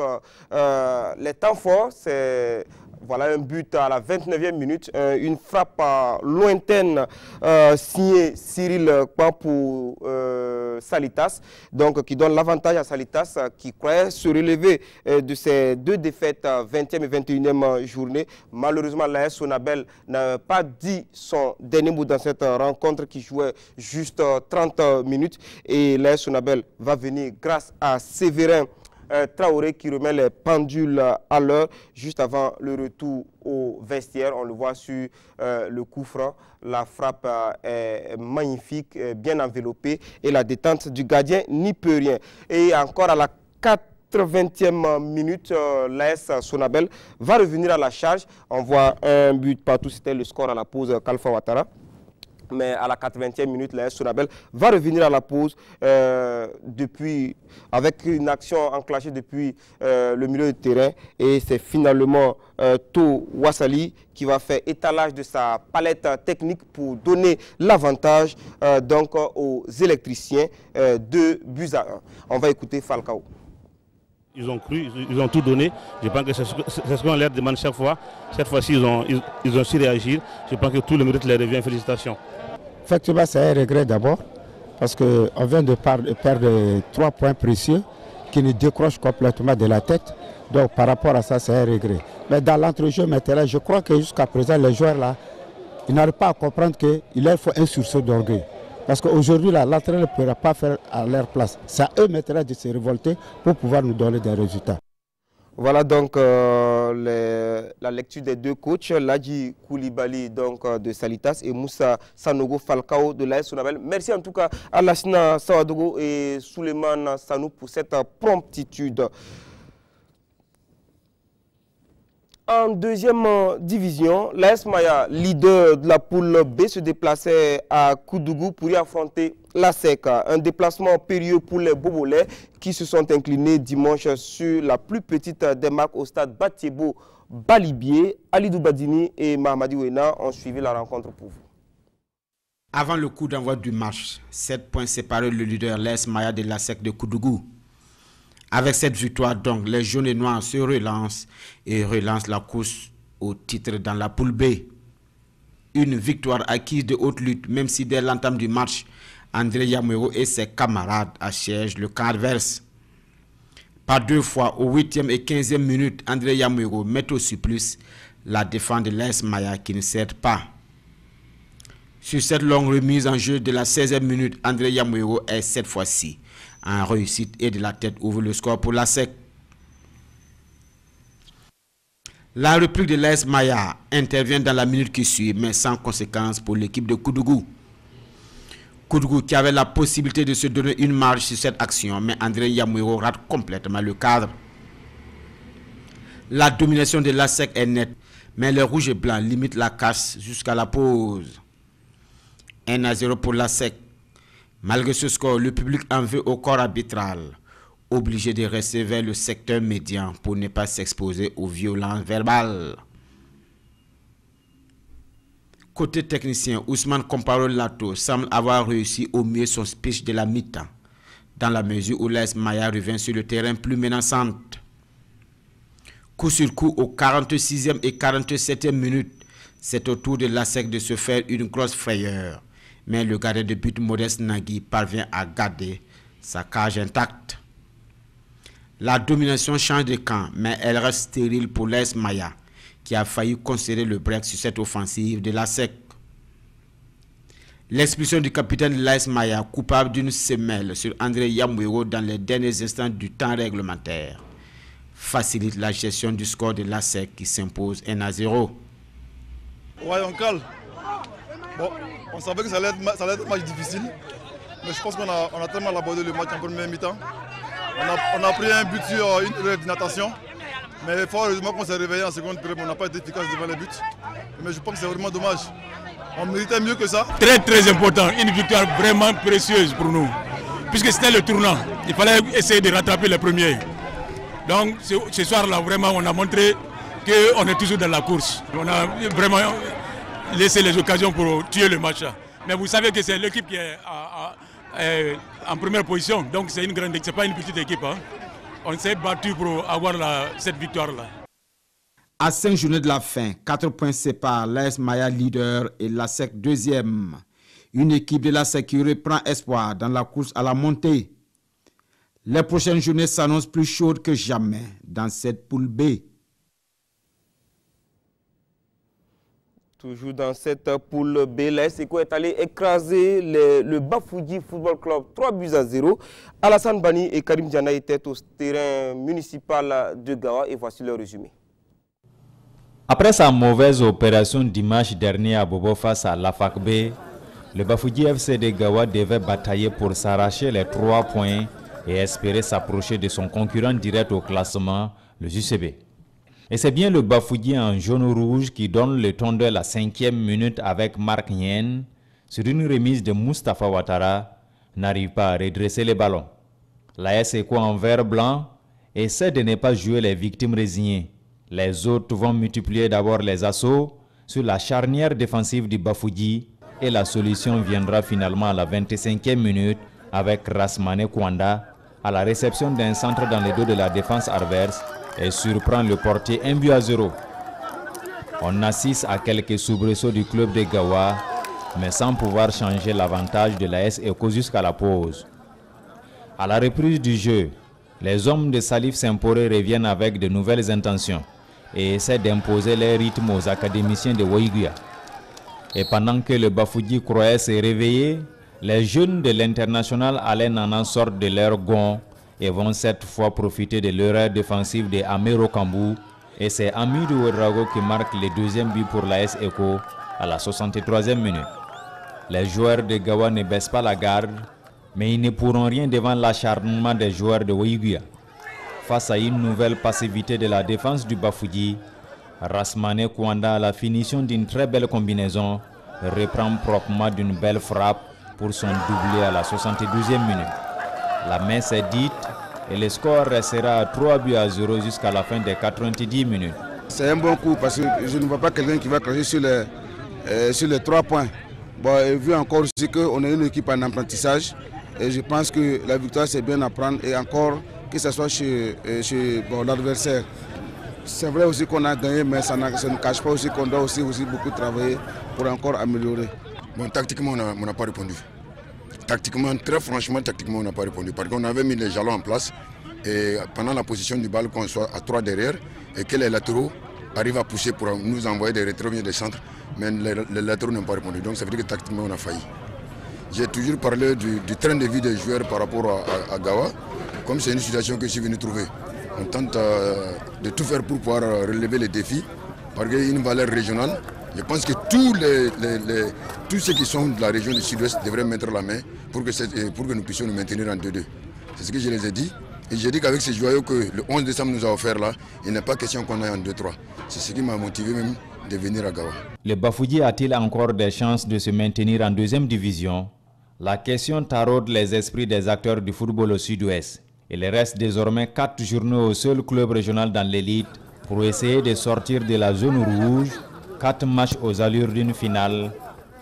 les temps forts, c'est voilà un but à la 29e minute, une frappe lointaine signée Cyril Kwan pour Salitas, donc qui donne l'avantage à Salitas qui croyait se relever de ces deux défaites 20e et 21e journée. Malheureusement, l'AS Sonabel n'a pas dit son dernier mot dans cette rencontre qui jouait juste 30 minutes et l'AS Sonabel va venir grâce à Séverin Traoré qui remet les pendules à l'heure juste avant le retour au vestiaire. On le voit sur le coup franc. La frappe est magnifique, bien enveloppée et la détente du gardien n'y peut rien. Et encore à la 80e minute, l'AS Sonabel va revenir à la charge. On voit un but partout, c'était le score à la pause Kalfa Ouattara. Mais à la 80e minute, l'AS Sonabel va revenir à la pause avec une action enclenchée depuis le milieu de terrain. Et c'est finalement To Wassali qui va faire étalage de sa palette technique pour donner l'avantage donc aux électriciens 2 buts à 1. On va écouter Falcao. Ils ont cru, ils ont tout donné. Je pense que c'est ce qu'on leur demande chaque fois. Cette fois-ci, ils ont su réagir. Je pense que tout le mérite leur revient. Félicitations. Effectivement, c'est un regret d'abord, parce qu'on vient de perdre 3 points précieux qui nous décrochent complètement de la tête. Donc par rapport à ça, c'est un regret. Mais dans l'entrejeu maintenant, je crois que jusqu'à présent, les joueurs là, ils n'arrivent pas à comprendre qu'il leur faut un sursaut d'orgueil. Parce qu'aujourd'hui, l'entraîneur ne pourra pas faire à leur place. C'est à eux maintenant de se révolter pour pouvoir nous donner des résultats. Voilà donc la lecture des deux coachs, Ladji Koulibaly donc, de Salitas et Moussa Sanogo Falcao de l'AS Sonabel. Merci en tout cas à Lassina Sawadogo et Souleymane Sanou pour cette promptitude. En deuxième division, l'AS Maya, leader de la poule B, se déplaçait à Koudougou pour y affronter la SEC. Un déplacement périlleux pour les Bobolais qui se sont inclinés dimanche sur la plus petite des marques au stade Batiebo Balibié. Alidou Badini et Mahamadi Ouena ont suivi la rencontre pour vous. Avant le coup d'envoi du match, 7 points séparés le leader l'AS Maya de la SEC de Koudougou. Avec cette victoire, donc, les jaunes et noirs se relancent et relancent la course au titre dans la poule B. Une victoire acquise de haute lutte, même si dès l'entame du match, André Yamouero et ses camarades assiègent le camp adverse. Par deux fois, au 8e et 15e minute, André Yamouero met au supplice la défense de l'AS Maya qui ne cède pas. Sur cette longue remise en jeu de la 16e minute, André Yamouero est cette fois-ci en réussite et de la tête ouvre le score pour la SEC. La réplique de l'AS Maya intervient dans la minute qui suit, mais sans conséquence pour l'équipe de Koudougou. Koudougou qui avait la possibilité de se donner une marge sur cette action, mais André Yamouero rate complètement le cadre. La domination de la SEC est nette, mais les rouges et blancs limitent la casse jusqu'à la pause. 1-0 pour la SEC. Malgré ce score, le public en veut au corps arbitral, obligé de rester vers le secteur médian pour ne pas s'exposer aux violences verbales. Côté technicien, Ousmane Comparol Lato semble avoir réussi au mieux son speech de la mi-temps, dans la mesure où l'AS Maya revient sur le terrain plus menaçante. Coup sur coup au 46e et 47e minute, c'est au tour de la SEC de se faire une grosse frayeur. Mais le gardien de but Modeste Nagui parvient à garder sa cage intacte. La domination change de camp, mais elle reste stérile pour l'AS Maya, qui a failli concéder le break sur cette offensive de la SEC. L'expulsion du capitaine de l'AS Maya, coupable d'une semelle sur André Yamouero dans les derniers instants du temps réglementaire, facilite la gestion du score de la SEC qui s'impose 1-0. Ouais, on cale. Bon, on savait que ça allait être un match difficile, mais je pense qu'on a tellement abordé le match en première mi-temps. On a pris un but sur une erreur de natation, mais fort heureusement qu'on s'est réveillé en seconde période, on n'a pas été efficace devant les buts. Mais je pense que c'est vraiment dommage. On méritait mieux que ça. Très important, une victoire vraiment précieuse pour nous, puisque c'était le tournant. Il fallait essayer de rattraper les premiers. Donc ce soir-là, vraiment, on a montré qu'on est toujours dans la course. On a vraiment laissé les occasions pour tuer le match. Mais vous savez que c'est l'équipe qui est en première position, donc c'est une grande équipe, ce n'est pas une petite équipe. Hein. On s'est battu pour avoir cette victoire-là. À 5 journées de la fin, 4 points séparent l'AS Maya leader et la SEC deuxième. Une équipe de la SEC qui reprend espoir dans la course à la montée. Les prochaines journées s'annoncent plus chaudes que jamais dans cette poule B. Toujours dans cette poule B, l'AS Eco est allé écraser le Bafouji Football Club 3-0. Alassane Bani et Karim Diana étaient au terrain municipal de Gawa et voici le résumé. Après sa mauvaise opération dimanche dernier à Bobo face à l'AFAC-B, le Bafouji FC de Gawa devait batailler pour s'arracher les 3 points et espérer s'approcher de son concurrent direct au classement, le JCB. Et c'est bien le Bafouji en jaune-rouge qui donne le ton de la 5e minute avec Marc Nien sur une remise de Moustapha Ouattara, n'arrive pas à redresser les ballons. L'AS Eco en vert blanc essaie de ne pas jouer les victimes résignées. Les autres vont multiplier d'abord les assauts sur la charnière défensive du Bafouji et la solution viendra finalement à la 25e minute avec Rasmane Kwanda à la réception d'un centre dans le dos de la défense adverse et surprend le portier 1-0. On assiste à quelques soubresauts du club de Gawa, mais sans pouvoir changer l'avantage de l'AS Eco jusqu'à la pause. À la reprise du jeu, les hommes de Salif Saint-Poré reviennent avec de nouvelles intentions et essaient d'imposer les rythmes aux académiciens de Waiguia. Et pendant que le Bafouji croyait se réveiller, les jeunes de l'international Alain Nana sortent de leur gond et vont cette fois profiter de l'erreur défensive de Amero Kambou et c'est Amidou Ouedraogo qui marque le deuxième but pour l'AS Eco à la 63e minute. Les joueurs de Gawa ne baissent pas la garde, mais ils ne pourront rien devant l'acharnement des joueurs de Waiguia. Face à une nouvelle passivité de la défense du Bafouji, Rasmane Kouanda, à la finition d'une très belle combinaison, reprend proprement d'une belle frappe pour son doublé à la 72e minute. La messe est dite et le score restera à 3-0 jusqu'à la fin des 90 minutes. C'est un bon coup parce que je ne vois pas quelqu'un qui va cracher sur les 3 points. Bon, et vu encore aussi qu'on est une équipe en apprentissage, et je pense que la victoire c'est bien à prendre et encore que ce soit chez l'adversaire. C'est vrai aussi qu'on a gagné, mais ça ne cache pas aussi qu'on doit aussi beaucoup travailler pour encore améliorer. Bon, tactiquement, on n'a pas répondu. Tactiquement, très franchement, tactiquement, on n'a pas répondu. Parce qu'on avait mis les jalons en place et pendant la position du ballon, qu'on soit à 3 derrière et que les latéraux arrivent à pousser pour nous envoyer des retraits ou des centres, mais les latéraux n'ont pas répondu. Donc ça veut dire que tactiquement, on a failli. J'ai toujours parlé du train de vie des joueurs par rapport à Gawa. Comme c'est une situation que je suis venu trouver, on tente de tout faire pour pouvoir relever les défis, parce qu'il y a une valeur régionale. Je pense que tous ceux qui sont de la région du Sud-Ouest devraient mettre la main pour que nous puissions nous maintenir en 2-2. C'est ce que je les ai dit. Et j'ai dit qu'avec ces joyaux que le 11 décembre nous a offert là, il n'est pas question qu'on aille en 2-3. C'est ce qui m'a motivé même de venir à Gawa. Le Bafoudier a-t-il encore des chances de se maintenir en 2e division? La question taraude les esprits des acteurs du football au Sud-Ouest. Il reste désormais 4 journées au seul club régional dans l'élite pour essayer de sortir de la zone rouge. 4 matchs aux allures d'une finale.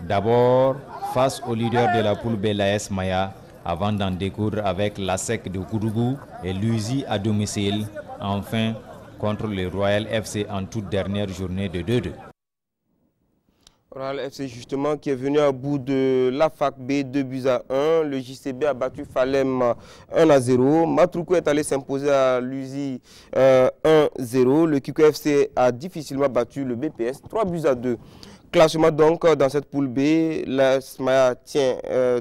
D'abord face au leader de la poule B, l'AS Maya, avant d'en découdre avec l'ASEC de Koudougou et l'USI à domicile. Enfin contre le Royal FC en toute dernière journée de 2-2. Royal FC justement qui est venu à bout de la FAC B 2-1. Le JCB a battu Falem 1-0. Matruko est allé s'imposer à l'USI 1-0. Le Kiko FC a difficilement battu le BPS 3-2. Classement donc dans cette poule B, la Smaya tient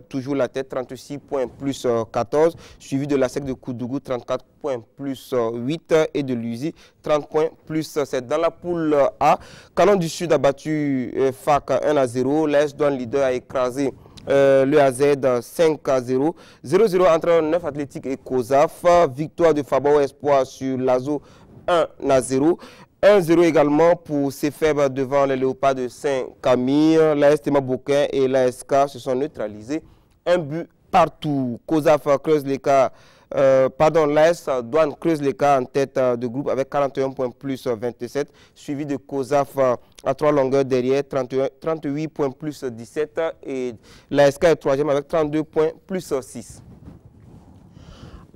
toujours la tête, 36 points plus 14, suivi de la SEC de Koudougou, 34 points plus 8 et de l'USI, 30 points plus 7. Dans la poule A, Canon du Sud a battu FAC 1-0, l'AS Douane Leader a écrasé le AZ 5-0, 0-0 entre 9 Athlétique et COSAF, victoire de Fabao Espoir sur l'ASO 1-0. 1-0 également pour CFEB devant les Léopards de Saint-Camille. L'AS Tema Boquin et l'ASK se sont neutralisés. Un but partout. COSAF creuse l'écart. L'AS Douane creuse l'écart en tête de groupe avec 41 points plus 27, suivi de COSAF à 3 longueurs derrière, 38 points plus 17 et l'ASK est 3e avec 32 points plus 6.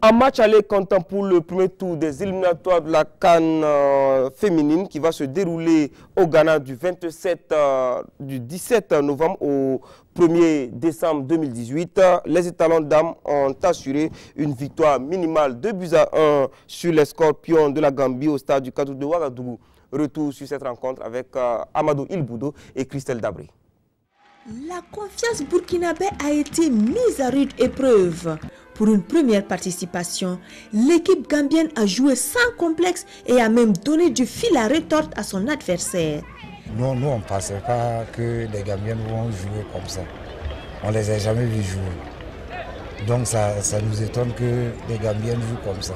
Un match aller comptant pour le premier tour des éliminatoires de la CAN féminine qui va se dérouler au Ghana du 17 novembre au 1er décembre 2018. Les étalons dames ont assuré une victoire minimale 2-1 sur les Scorpions de la Gambie au stade du Kadou de Ouagadougou. Retour sur cette rencontre avec Amadou Ilboudo et Christelle Dabré. La confiance burkinabé a été mise à rude épreuve. Pour une première participation, l'équipe gambienne a joué sans complexe et a même donné du fil à retordre à son adversaire. Nous on ne pensait pas que les Gambiennes vont jouer comme ça. On ne les a jamais vus jouer. Donc ça nous étonne que les Gambiennes jouent comme ça.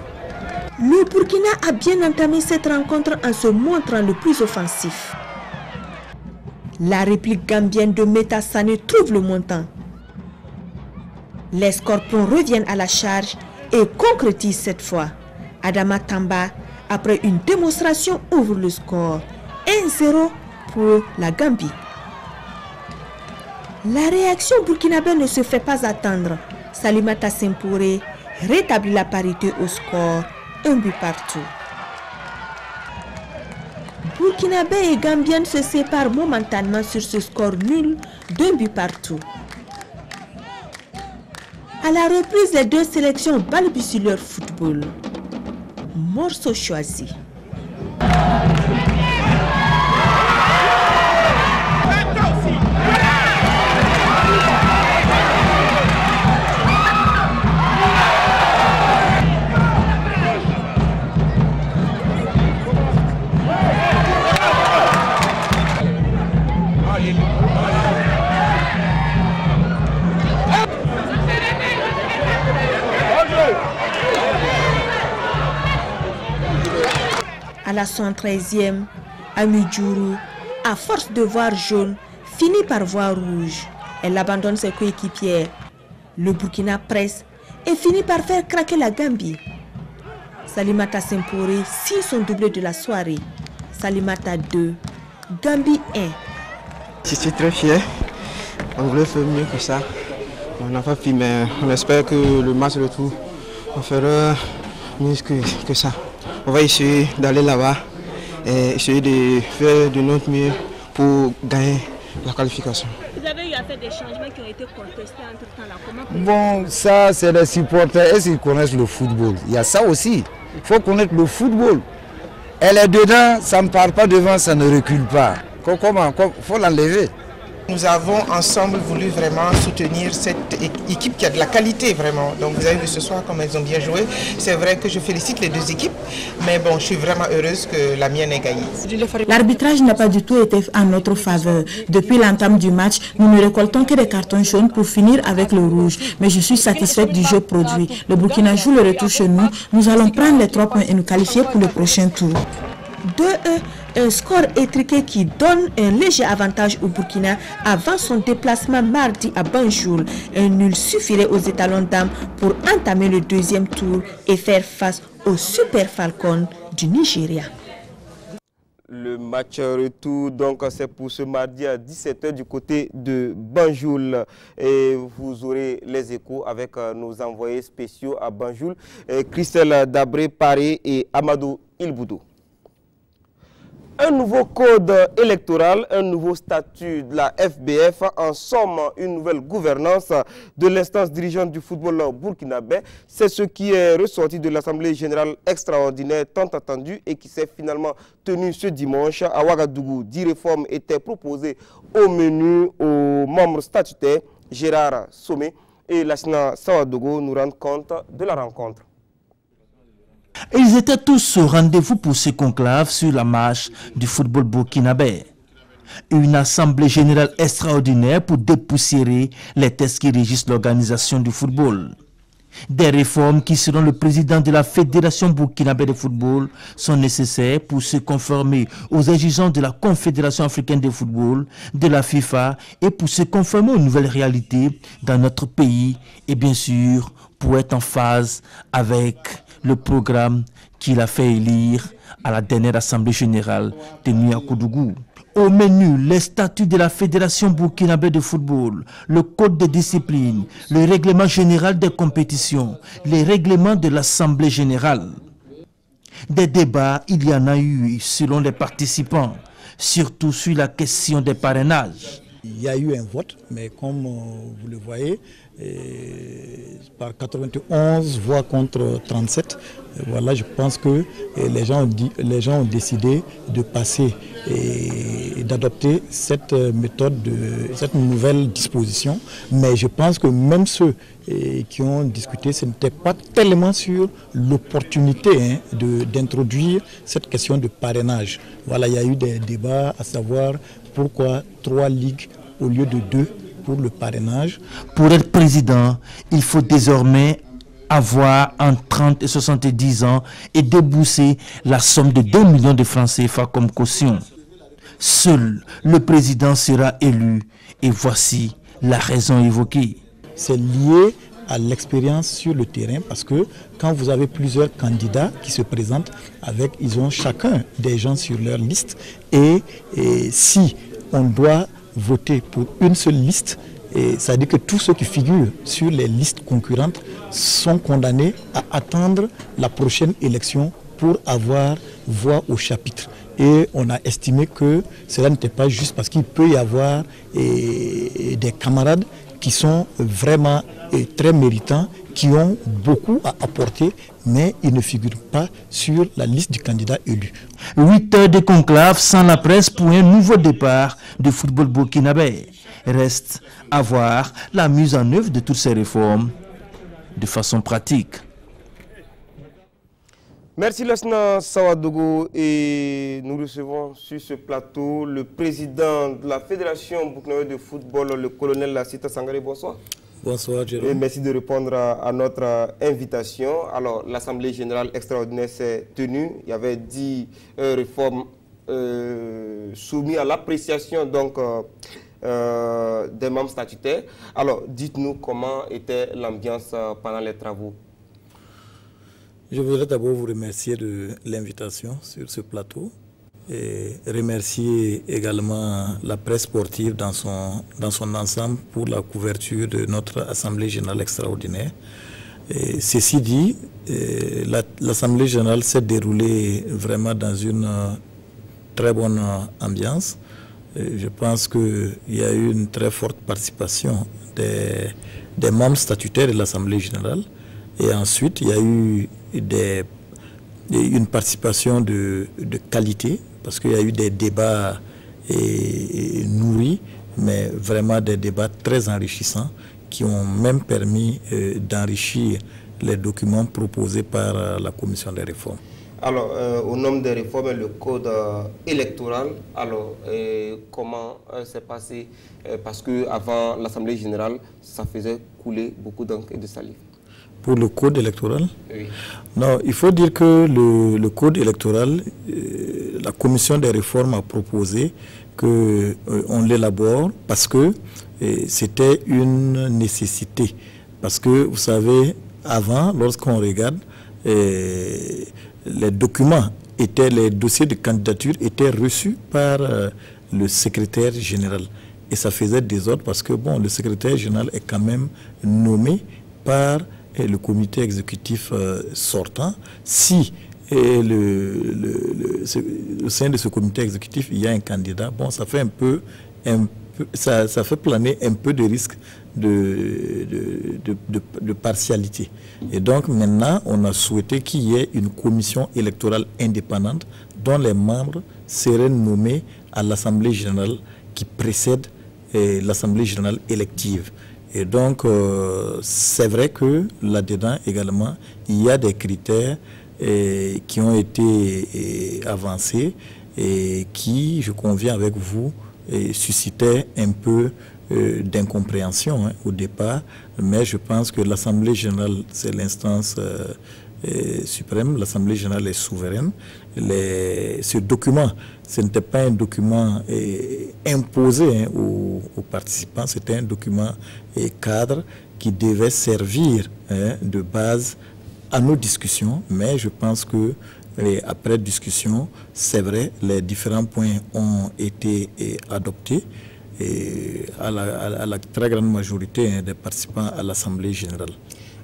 Le Burkina a bien entamé cette rencontre en se montrant le plus offensif. La réplique gambienne de Meta Sané trouve le montant. Les Scorpions reviennent à la charge et concrétisent cette fois. Adama Tamba, après une démonstration, ouvre le score. 1-0 pour la Gambie. La réaction burkinabé ne se fait pas attendre. Salimata Sempouré rétablit la parité au score, 1 but partout. Burkinabé et Gambienne se séparent momentanément sur ce score nul, 2 buts partout. À la reprise, les deux sélections balbutient leur football. Morceau choisi. À la 113e, Ami Djourou, à force de voir jaune, finit par voir rouge. Elle abandonne ses coéquipières. Le Burkina presse et finit par faire craquer la Gambie. Salimata Sempore signe son doublé de la soirée. Salimata 2, Gambie 1. Je suis très fier. On voulait faire mieux que ça. On n'a pas pu, mais on espère que le match retour, on fera mieux que ça. On va essayer d'aller là-bas et essayer de faire de notre mieux pour gagner la qualification. Vous avez eu à faire des changements qui ont été contestés entre temps là. Comment Bon, ça c'est les supporters, est-ce qu'ils connaissent le football? Il y a ça aussi. Il faut connaître le football. Elle est dedans, ça ne part pas devant, ça ne recule pas. Comment? Il faut l'enlever. Nous avons ensemble voulu vraiment soutenir cette équipe qui a de la qualité vraiment. Donc vous avez vu ce soir comme elles ont bien joué. C'est vrai que je félicite les deux équipes, mais bon, je suis vraiment heureuse que la mienne ait gagné. L'arbitrage n'a pas du tout été en notre faveur. Depuis l'entame du match, nous ne récoltons que des cartons jaunes pour finir avec le rouge. Mais je suis satisfaite du jeu produit. Le Burkina joue le retour chez nous. Nous allons prendre les 3 points et nous qualifier pour le prochain tour. 2-1, un score étriqué qui donne un léger avantage au Burkina avant son déplacement mardi à Banjul. Un nul suffirait aux étalons dames pour entamer le deuxième tour et faire face aux Super Falcons du Nigeria. Le match retour, donc, c'est pour ce mardi à 17 h du côté de Banjul. Et vous aurez les échos avec nos envoyés spéciaux à Banjul, Christelle Dabré-Paré et Amadou Ilboudou. Un nouveau code électoral, un nouveau statut de la FBF, en somme une nouvelle gouvernance de l'instance dirigeante du football burkinabé. C'est ce qui est ressorti de l'Assemblée générale extraordinaire tant attendue et qui s'est finalement tenue ce dimanche à Ouagadougou. 10 réformes étaient proposées au menu aux membres statutaires. Gérard Sommet et Lassina Sawadogo nous rendent compte de la rencontre. Ils étaient tous au rendez-vous pour ce conclave sur la marche du football burkinabé. Une assemblée générale extraordinaire pour dépoussiérer les textes qui régissent l'organisation du football. Des réformes qui, selon le président de la Fédération burkinabé de football, sont nécessaires pour se conformer aux exigences de la Confédération africaine de football, de la FIFA et pour se conformer aux nouvelles réalités dans notre pays et bien sûr pour être en phase avec le programme qu'il a fait élire à la dernière Assemblée générale tenue à Koudougou. Au menu, les statuts de la Fédération burkinabé de football, le code de discipline, le règlement général des compétitions, les règlements de l'Assemblée générale. Des débats, il y en a eu selon les participants, surtout sur la question des parrainages. Il y a eu un vote, mais comme vous le voyez, par 91 voix contre 37, voilà, je pense que les gens ont décidé de passer et d'adopter cette méthode, cette nouvelle disposition. Mais je pense que même ceux qui ont discuté, ce n'était pas tellement sur l'opportunité d'introduire cette question de parrainage. Voilà, il y a eu des débats à savoir pourquoi 3 ligues au lieu de 2 pour le parrainage. Pour être président, il faut désormais avoir entre 30 et 70 ans et débourser la somme de 2 millions de francs CFA comme caution. Seul le président sera élu et voici la raison évoquée. C'est lié à l'expérience sur le terrain parce que quand vous avez plusieurs candidats qui se présentent ils ont chacun des gens sur leur liste et si on doit voter pour une seule liste, ça veut dire que tous ceux qui figurent sur les listes concurrentes sont condamnés à attendre la prochaine élection pour avoir voix au chapitre. Et on a estimé que cela n'était pas juste parce qu'il peut y avoir des camarades qui sont vraiment très méritants, qui ont beaucoup à apporter, mais ils ne figurent pas sur la liste du candidat élu. 8 heures de conclave sans la presse pour un nouveau départ du football burkinabé. Reste à voir la mise en œuvre de toutes ces réformes de façon pratique. Merci Lassina Sawadogo et nous recevons sur ce plateau le président de la Fédération burkinabé de football, le colonel Lassita Sangaré. Bonsoir. Bonsoir Jérôme. Et merci de répondre à notre invitation. Alors l'Assemblée générale extraordinaire s'est tenue. Il y avait 10 réformes soumis à l'appréciation donc des membres statutaires. Alors, dites-nous comment était l'ambiance pendant les travaux. Je voudrais d'abord vous remercier de l'invitation sur ce plateau et remercier également la presse sportive dans son ensemble pour la couverture de notre Assemblée générale extraordinaire. Et ceci dit, l'Assemblée générale s'est déroulée vraiment dans une très bonne ambiance. Je pense qu'il y a eu une très forte participation des membres statutaires de l'Assemblée générale. Et ensuite, il y a eu une participation de qualité, parce qu'il y a eu des débats nourris, mais vraiment des débats très enrichissants, qui ont même permis d'enrichir les documents proposés par la Commission des réformes. Alors, au nom des réformes, le code électoral, alors comment s'est passé? Parce qu'avant l'Assemblée générale, ça faisait couler beaucoup d'encre et de salive. Pour le code électoral? Oui. Non, il faut dire que le code électoral, la Commission des réformes a proposé qu'on l'élabore parce que c'était une nécessité. Parce que, vous savez, avant, lorsqu'on regarde, les documents les dossiers de candidature étaient reçus par le secrétaire général. Et ça faisait désordre parce que, bon, le secrétaire général est quand même nommé par le comité exécutif sortant. Si au sein de ce comité exécutif, il y a un candidat, bon, ça fait ça fait planer un peu de risque de partialité. Et donc maintenant, on a souhaité qu'il y ait une commission électorale indépendante dont les membres seraient nommés à l'Assemblée générale qui précède l'Assemblée générale élective. Et donc, c'est vrai que là-dedans également, il y a des critères qui ont été avancés et qui, je conviens avec vous, suscitaient un peu d'incompréhension au départ. Mais je pense que l'Assemblée générale, c'est l'instance suprême, l'Assemblée générale est souveraine. Ce document, ce n'était pas un document imposé aux participants, c'était un document cadre qui devait servir de base à nos discussions, mais je pense que après discussion, c'est vrai, les différents points ont été adoptés à la très grande majorité des participants à l'Assemblée générale.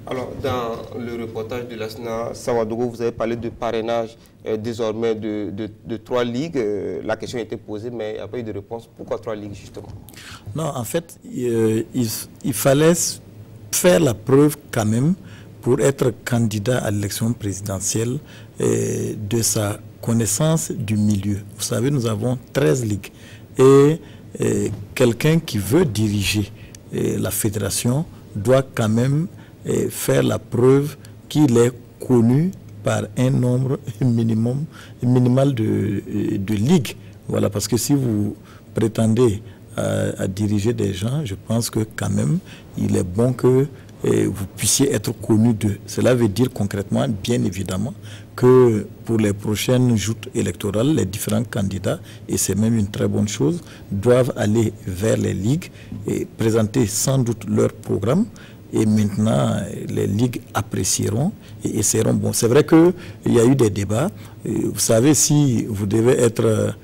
Alors, dans le reportage de l'ASNA Sawadogo, vous avez parlé de parrainage désormais de 3 ligues. La question a été posée, mais il n'y a pas eu de réponse. Pourquoi 3 ligues, justement? Non, en fait, il fallait faire la preuve quand même pour être candidat à l'élection présidentielle de sa connaissance du milieu. Vous savez, nous avons 13 ligues. Et quelqu'un qui veut diriger la fédération doit quand même faire la preuve qu'il est connu par un nombre minimal de ligues. Voilà, parce que si vous prétendez à diriger des gens, je pense que quand même, il est bon que vous puissiez être connu d'eux. Cela veut dire concrètement, bien évidemment, que pour les prochaines joutes électorales, les différents candidats, et c'est même une très bonne chose, doivent aller vers les ligues et présenter sans doute leur programme. Et maintenant, les ligues apprécieront et essaieront. Bon, c'est vrai qu'il y a eu des débats. Vous savez, si vous devez être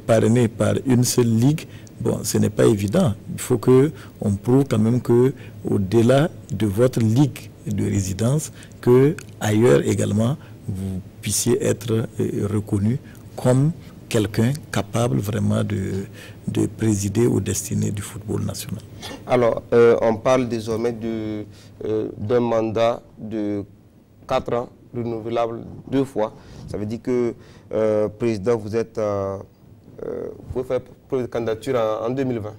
parrainé par une seule ligue, bon, ce n'est pas évident. Il faut qu'on prouve quand même qu'au-delà de votre ligue de résidence, que ailleurs également, vous puissiez être reconnu comme quelqu'un capable vraiment de présider aux destinées du football national. Alors, on parle désormais d'un mandat de 4 ans, renouvelable 2 fois. Ça veut dire que, président, vous pouvez faire preuve de candidature en 2020.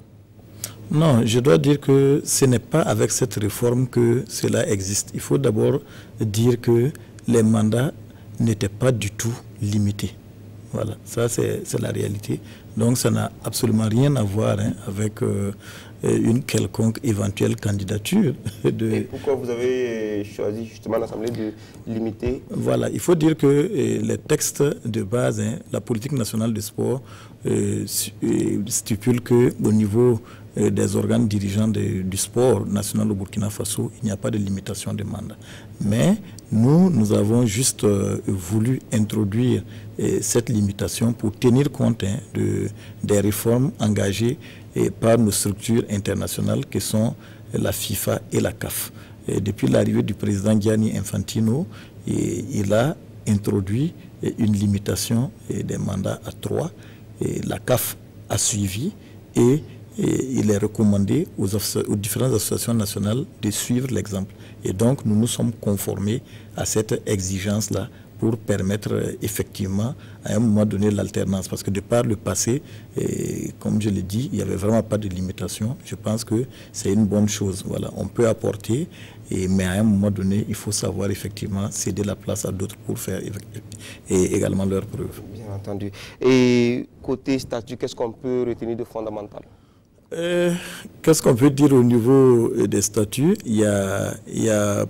Non, je dois dire que ce n'est pas avec cette réforme que cela existe. Il faut d'abord dire que les mandats n'étaient pas du tout limités. Voilà, ça c'est la réalité. Donc ça n'a absolument rien à voir avec une quelconque éventuelle candidature. Et pourquoi vous avez choisi justement l'Assemblée de limiter? Voilà, il faut dire que les textes de base, la politique nationale du sport stipule qu'au niveau des organes dirigeants du sport national au Burkina Faso, il n'y a pas de limitation de mandat. Mais nous avons juste voulu introduire cette limitation pour tenir compte des réformes engagées par nos structures internationales que sont la FIFA et la CAF. Et depuis l'arrivée du président Gianni Infantino, il a introduit une limitation des mandats à 3. Et la CAF a suivi et il est recommandé aux différentes associations nationales de suivre l'exemple. Et donc, nous nous sommes conformés à cette exigence-là pour permettre effectivement à un moment donné l'alternance. Parce que de par le passé, comme je l'ai dit, il n'y avait vraiment pas de limitation. Je pense que c'est une bonne chose. Voilà, on peut apporter, mais à un moment donné, il faut savoir effectivement céder la place à d'autres pour faire également leurs preuves. Bien entendu. Et côté statut, qu'est-ce qu'on peut retenir de fondamental? Qu'est-ce qu'on peut dire au niveau des statuts? Il y a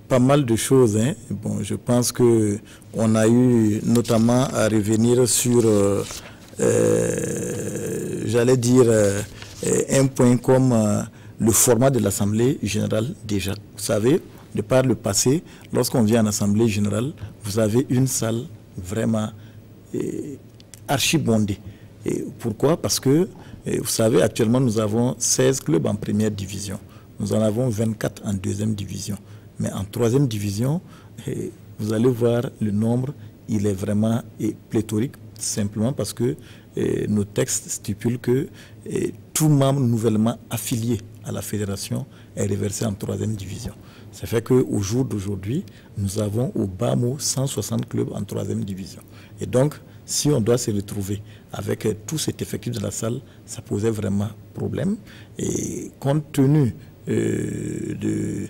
pas mal de choses. Bon, je pense qu'on a eu notamment à revenir sur, j'allais dire, un point comme le format de l'Assemblée générale déjà. Vous savez, de par le passé, lorsqu'on vient en Assemblée générale, vous avez une salle vraiment archi-bondée. Et pourquoi? Parce que, vous savez, actuellement, nous avons 16 clubs en première division. Nous en avons 24 en deuxième division. Mais en troisième division, vous allez voir le nombre, il est vraiment pléthorique, simplement parce que nos textes stipulent que tout membre nouvellement affilié à la fédération est reversé en troisième division. Ça fait qu'au jour d'aujourd'hui, nous avons au bas mot 160 clubs en troisième division. Et donc, si on doit se retrouver avec tout cet effectif de la salle, ça posait vraiment problème. Et compte tenu des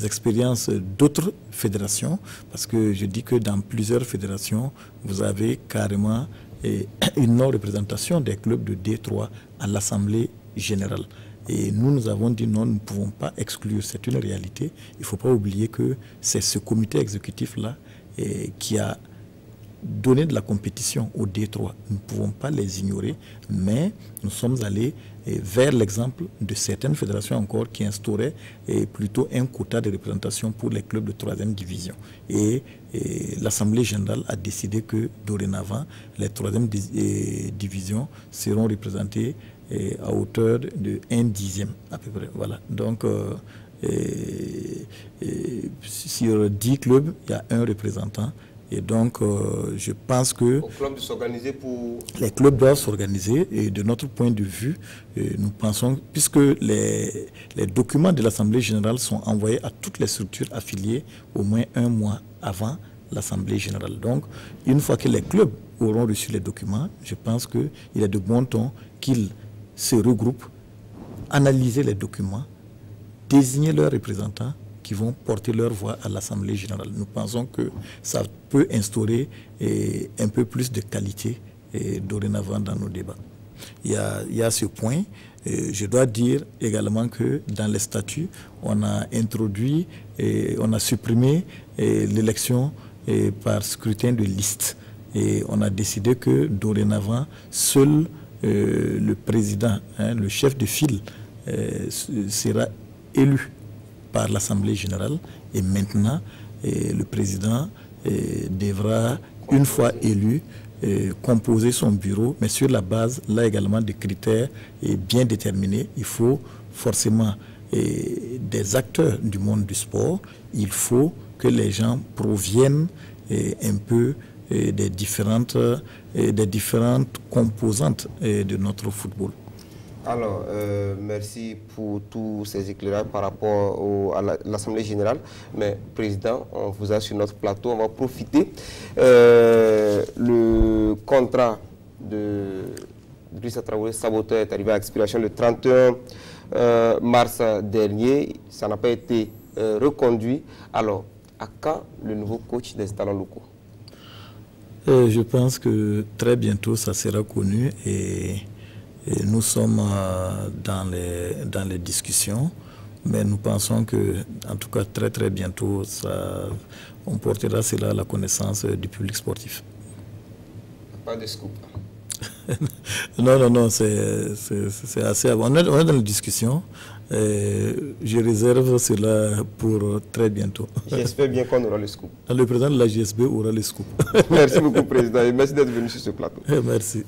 expériences d'autres fédérations, parce que je dis que dans plusieurs fédérations, vous avez carrément une non-représentation des clubs de D3 à l'Assemblée générale. Et nous avons dit non, nous ne pouvons pas exclure, c'est une réalité. Il ne faut pas oublier que c'est ce comité exécutif-là qui a donné de la compétition au D3. Nous ne pouvons pas les ignorer, mais nous sommes allés vers l'exemple de certaines fédérations encore qui instauraient plutôt un quota de représentation pour les clubs de troisième division. Et l'Assemblée générale a décidé que dorénavant, les troisième divisions seront représentées à hauteur de 1/10 à peu près. Voilà. Donc, sur 10 clubs, il y a un représentant. Et donc, je pense que les clubs doivent s'organiser. Et de notre point de vue, nous pensons, puisque les documents de l'Assemblée générale sont envoyés à toutes les structures affiliées au moins un mois avant l'Assemblée générale. Donc, une fois que les clubs auront reçu les documents, je pense qu'il est de bon ton qu'ils se regroupent, analyser les documents, désigner leurs représentants qui vont porter leur voix à l'Assemblée générale. Nous pensons que ça peut instaurer un peu plus de qualité dorénavant dans nos débats. Il y a ce point. Je dois dire également que dans les statuts, on a introduit, on a supprimé l'élection par scrutin de liste. Et on a décidé que dorénavant, seul le président, le chef de file, sera élu par l'Assemblée générale. Et maintenant, le président devra, une fois élu, composer son bureau, mais sur la base, là également, de critères bien déterminés. Il faut forcément des acteurs du monde du sport. Il faut que les gens proviennent un peu des différentes composantes de notre football. Alors, merci pour tous ces éclairages par rapport à l'Assemblée générale. Mais, Président, on vous a sur notre plateau, on va profiter. Le contrat de Idrissa Traoré Saboteur est arrivé à expiration le 31 mars dernier. Ça n'a pas été reconduit. Alors, à quand le nouveau coach des talents locaux? Je pense que très bientôt ça sera connu et nous sommes dans les discussions, mais nous pensons que, en tout cas très bientôt, on portera cela à la connaissance du public sportif. Pas de scoop. Non, c'est assez avant. On est dans les discussions. Je réserve cela pour très bientôt. J'espère bien qu'on aura le scoop. Le président de la GSB aura le scoop. Merci beaucoup, président, et merci d'être venu sur ce plateau. Merci.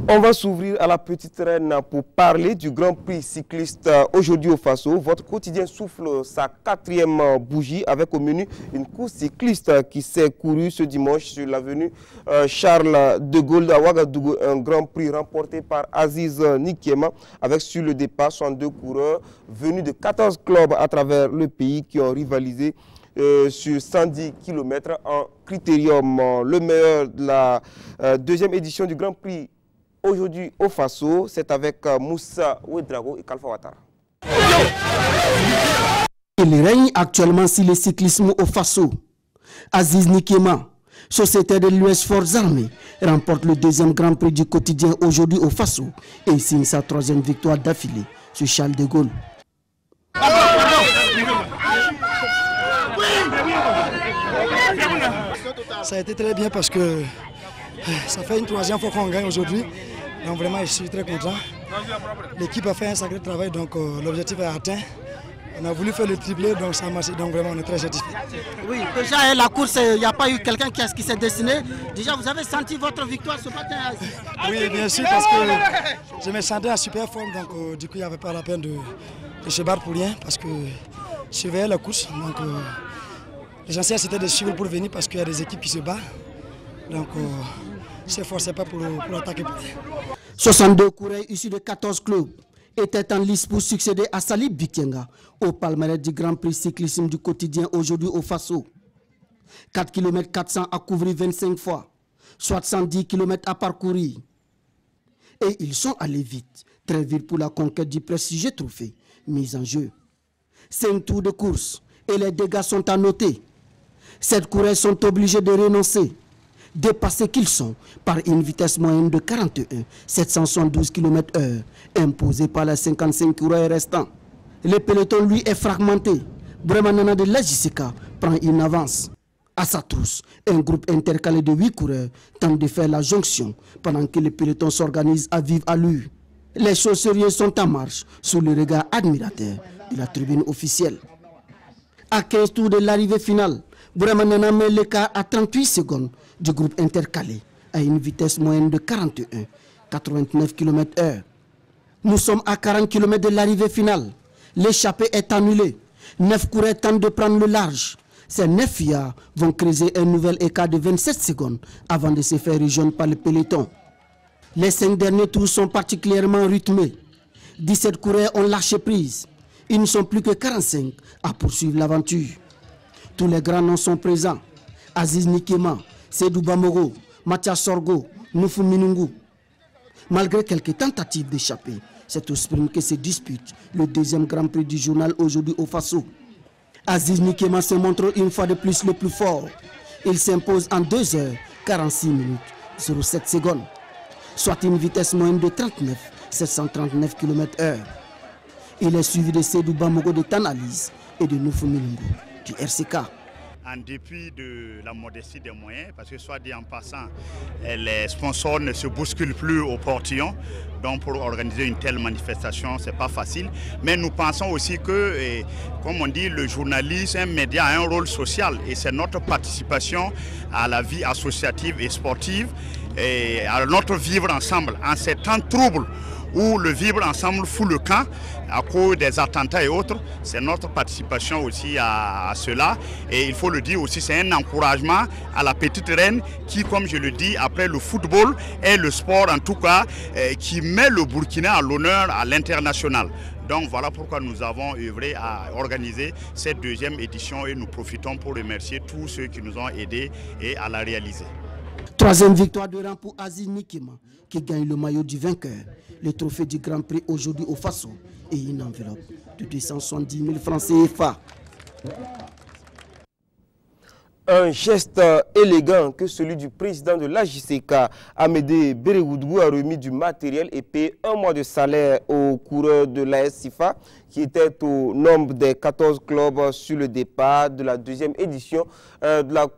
On va s'ouvrir à la petite reine pour parler du Grand Prix cycliste aujourd'hui au Faso. Votre quotidien souffle sa 4e bougie avec au menu une course cycliste qui s'est courue ce dimanche sur l'avenue Charles de Gaulle à Ouagadougou. Un Grand Prix remporté par Aziz Nikiema avec sur le départ 62 coureurs venus de 14 clubs à travers le pays qui ont rivalisé sur 110 km en critérium. Le meilleur de la 2e édition du Grand Prix aujourd'hui au Faso, c'est avec Moussa Ouedrago et Kalfa Ouattara. Il règne actuellement sur le cyclisme au Faso. Aziz Nikiema, sociétaire de l'US Forces Armées, remporte le 2e Grand Prix du quotidien aujourd'hui au Faso et signe sa 3e victoire d'affilée sur Charles de Gaulle. Ça a été très bien parce que ça fait une 3e fois qu'on gagne aujourd'hui. Donc vraiment, je suis très content. L'équipe a fait un sacré travail, donc l'objectif est atteint. On a voulu faire le triplé, donc ça a marché, donc vraiment on est très satisfait. Oui, déjà la course, il n'y a pas eu quelqu'un qui s'est dessiné. Déjà, vous avez senti votre victoire ce matin? Oui, bien sûr, parce que je me sentais en super forme, donc du coup, il n'y avait pas la peine de se battre pour rien, parce que je surveillais la course. Donc l'essentiel c'était de suivre pour venir, parce qu'il y a des équipes qui se battent. Donc je ne forçais pas pour attaquer. 62 coureurs issus de 14 clubs étaient en lice pour succéder à Salib Bikenga au palmarès du Grand Prix cyclisme du quotidien aujourd'hui au Faso. 4 km 400 à couvrir 25 fois, soit 110 km à parcourir. Et ils sont allés vite, très vite pour la conquête du prestigieux trophée mis en jeu. 5 tours de course et les dégâts sont à noter. 7 coureurs sont obligés de renoncer, dépassés qu'ils sont par une vitesse moyenne de 41 772 km/h imposée par les 55 coureurs restants. Le peloton lui est fragmenté. Bremanana de l'AJCK prend une avance. À sa trousse, un groupe intercalé de 8 coureurs tente de faire la jonction pendant que le peloton s'organise à vive allure. Les choses sérieuses sont en marche sous le regard admirateur de la tribune officielle. À 15 tours de l'arrivée finale, Bremanana met l'écart à 38 secondes du groupe intercalé à une vitesse moyenne de 41 89 km/h. Nous sommes à 40 km de l'arrivée finale. L'échappée est annulée. 9 coureurs tentent de prendre le large. Ces 9 filles vont creuser un nouvel écart de 27 secondes avant de se faire rejoindre par le peloton. Les 5 derniers tours sont particulièrement rythmés. 17 coureurs ont lâché prise. Ils ne sont plus que 45 à poursuivre l'aventure. Tous les grands noms sont présents. Aziz Nikiema, Seydou Bamoro, Mathias Sorgo, Noufou Minungu. Malgré quelques tentatives d'échapper, c'est au sprint que se dispute le 2e Grand Prix du journal aujourd'hui au Faso. Aziz Nikiema se montre une fois de plus le plus fort. Il s'impose en 2 h 46 minutes 07 secondes, soit une vitesse moyenne de 39 739 km/h. Il est suivi de Seydou Bamoro de Tanalis et de Noufou Minungu du RCK. En dépit de la modestie des moyens, parce que soit dit en passant, les sponsors ne se bousculent plus au portillon, donc pour organiser une telle manifestation, ce n'est pas facile. Mais nous pensons aussi que, comme on dit, le journalisme, un média a un rôle social et c'est notre participation à la vie associative et sportive et à notre vivre ensemble en ces temps troubles où le vivre ensemble fout le camp à cause des attentats et autres. C'est notre participation aussi à cela. Et il faut le dire aussi, c'est un encouragement à la petite reine qui, comme je le dis, après le football, est le sport en tout cas qui met le Burkina à l'honneur à l'international. Donc voilà pourquoi nous avons œuvré à organiser cette 2e édition et nous profitons pour remercier tous ceux qui nous ont aidés et à la réaliser. 3e victoire de rang pour Aziz Nikiema qui gagne le maillot du vainqueur, le trophée du Grand Prix aujourd'hui au Faso et une enveloppe de 270 000 francs CFA. Un geste élégant que celui du président de l'AJCK, Amédée Bérégoudou, a remis du matériel et payé un mois de salaire aux coureurs de l'AS Sifa qui étaient au nombre des 14 clubs sur le départ de la deuxième édition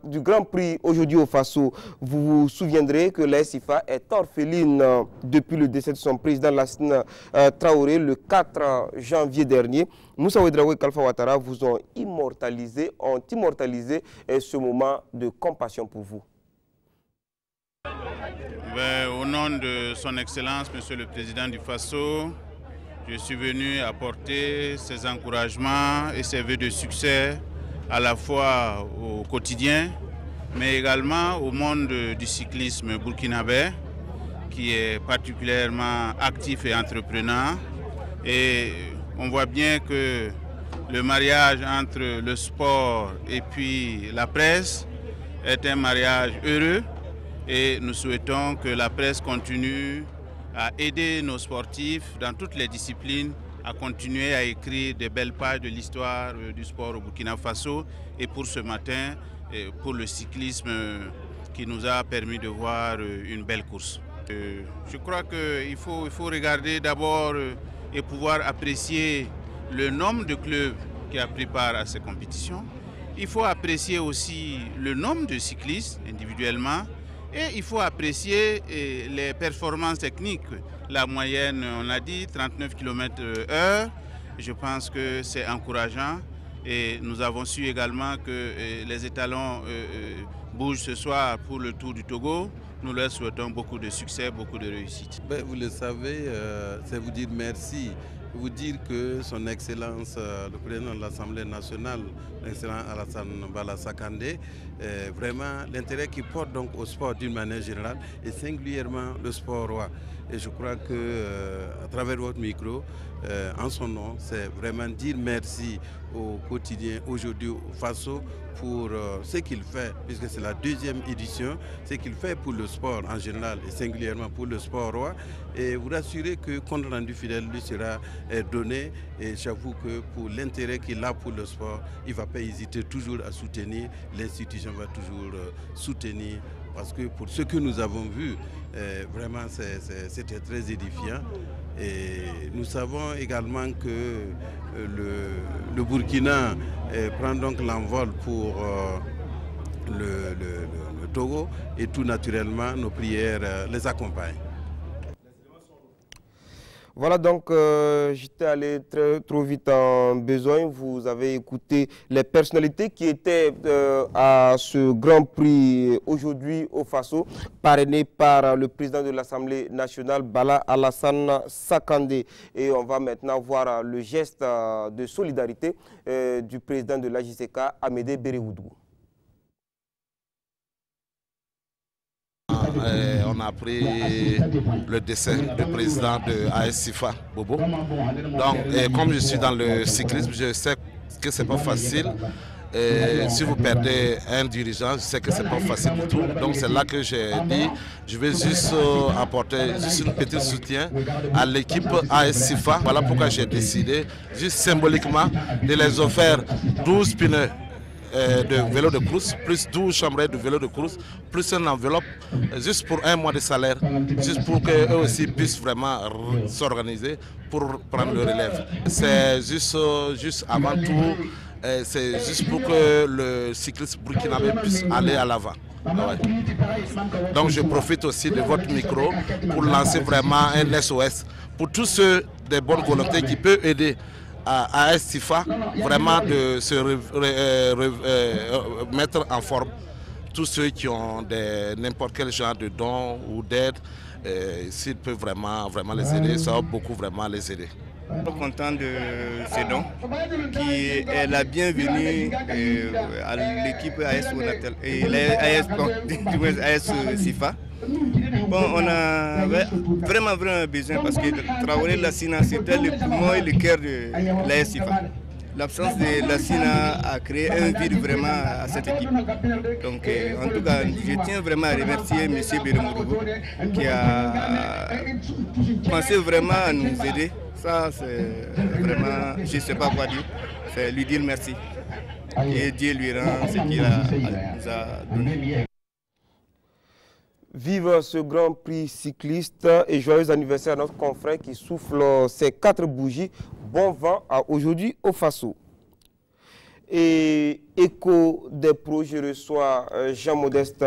du Grand Prix aujourd'hui au Faso. Vous vous souviendrez que l'AS Sifa est orpheline depuis le décès de son président Lassine Traoré le 4 janvier dernier. Moussa Ouedraoui et Kalfa Ouattara vous ont immortalisé ce moment de compassion pour vous. Au nom de son Excellence, Monsieur le Président du Faso, je suis venu apporter ses encouragements et ses vœux de succès à la fois au quotidien, mais également au monde du cyclisme burkinabé, qui est particulièrement actif et entreprenant. Et on voit bien que le mariage entre le sport et puis la presse est un mariage heureux et nous souhaitons que la presse continue à aider nos sportifs dans toutes les disciplines à continuer à écrire de belles pages de l'histoire du sport au Burkina Faso et pour ce matin, pour le cyclisme qui nous a permis de voir une belle course. Je crois qu'il faut regarder d'abord et pouvoir apprécier le nombre de clubs qui a pris part à ces compétitions. Il faut apprécier aussi le nombre de cyclistes individuellement et il faut apprécier les performances techniques. La moyenne, on l'a dit, 39 km/h. Je pense que c'est encourageant et nous avons su également que les étalons bougent ce soir pour le Tour du Togo. Nous leur souhaitons beaucoup de succès, beaucoup de réussite. Vous le savez, c'est vous dire merci. Vous dire que son Excellence, le président de l'Assemblée nationale, l'excellent Alassane Bala Sakandé, vraiment l'intérêt qu'il porte donc au sport d'une manière générale et singulièrement le sport roi. Et je crois que à travers votre micro, en son nom, c'est vraiment dire merci au quotidien aujourd'hui au Faso pour ce qu'il fait, puisque c'est la deuxième édition, ce qu'il fait pour le sport en général et singulièrement pour le sport roi. Et vous rassurez que compte rendu fidèle lui sera donné et j'avoue que pour l'intérêt qu'il a pour le sport, il ne va pas hésiter toujours à soutenir, l'institution va toujours soutenir parce que pour ce que nous avons vu, vraiment c'était très édifiant. Et nous savons également que le Burkina prend donc l'envol pour le Togo et tout naturellement nos prières les accompagnent. Voilà donc, j'étais allé trop vite en besoin. Vous avez écouté les personnalités qui étaient à ce Grand Prix aujourd'hui au Faso, parrainé par le président de l'Assemblée nationale, Bala Alassane Sakandé. Et on va maintenant voir le geste de solidarité du président de l'AJCK, Amédée Bérégoudou. On a appris le décès du président de AS Sifa, Bobo. Donc, comme je suis dans le cyclisme, je sais que ce n'est pas facile. Et si vous perdez un dirigeant, je sais que ce n'est pas facile du tout. Donc c'est là que j'ai dit, je vais juste apporter juste un petit soutien à l'équipe AS Sifa. Voilà pourquoi j'ai décidé, juste symboliquement, de les offrir 12 pneus de vélo de course, plus 12 chambres de vélo de course, plus une enveloppe, juste pour un mois de salaire, juste pour qu'eux aussi puissent vraiment s'organiser pour prendre le relève. C'est juste avant tout, c'est juste pour que le cycliste burkinabé puisse aller à l'avant. Ouais. Donc je profite aussi de votre micro pour lancer vraiment un SOS pour tous ceux des bonnes volontés qui peuvent aider à AS Sifa vraiment de se mettre en forme. Tous ceux qui ont n'importe quel genre de dons ou d'aide, s'ils peuvent vraiment les aider, ça va beaucoup vraiment les aider. Je suis content de ces dons, qui est la bienvenue à l'équipe AS Onatel et AS Sifa. Bon, on a vraiment besoin parce que Traoré Lassina, c'était le poumon et le cœur de l'AS Sifa. L'absence de Lassina a créé un vide vraiment à cette équipe. Donc, en tout cas, je tiens vraiment à remercier M. Bérégoudou qui a pensé vraiment à nous aider. Ça, c'est vraiment, je ne sais pas quoi dire, c'est lui dire merci. Et Dieu lui rend ce qu'il nous a donné. Vive ce Grand Prix cycliste et joyeux anniversaire à notre confrère qui souffle ses 4 bougies. Bon vent à aujourd'hui au Faso. Et écho des pros, je reçois Jean-Modeste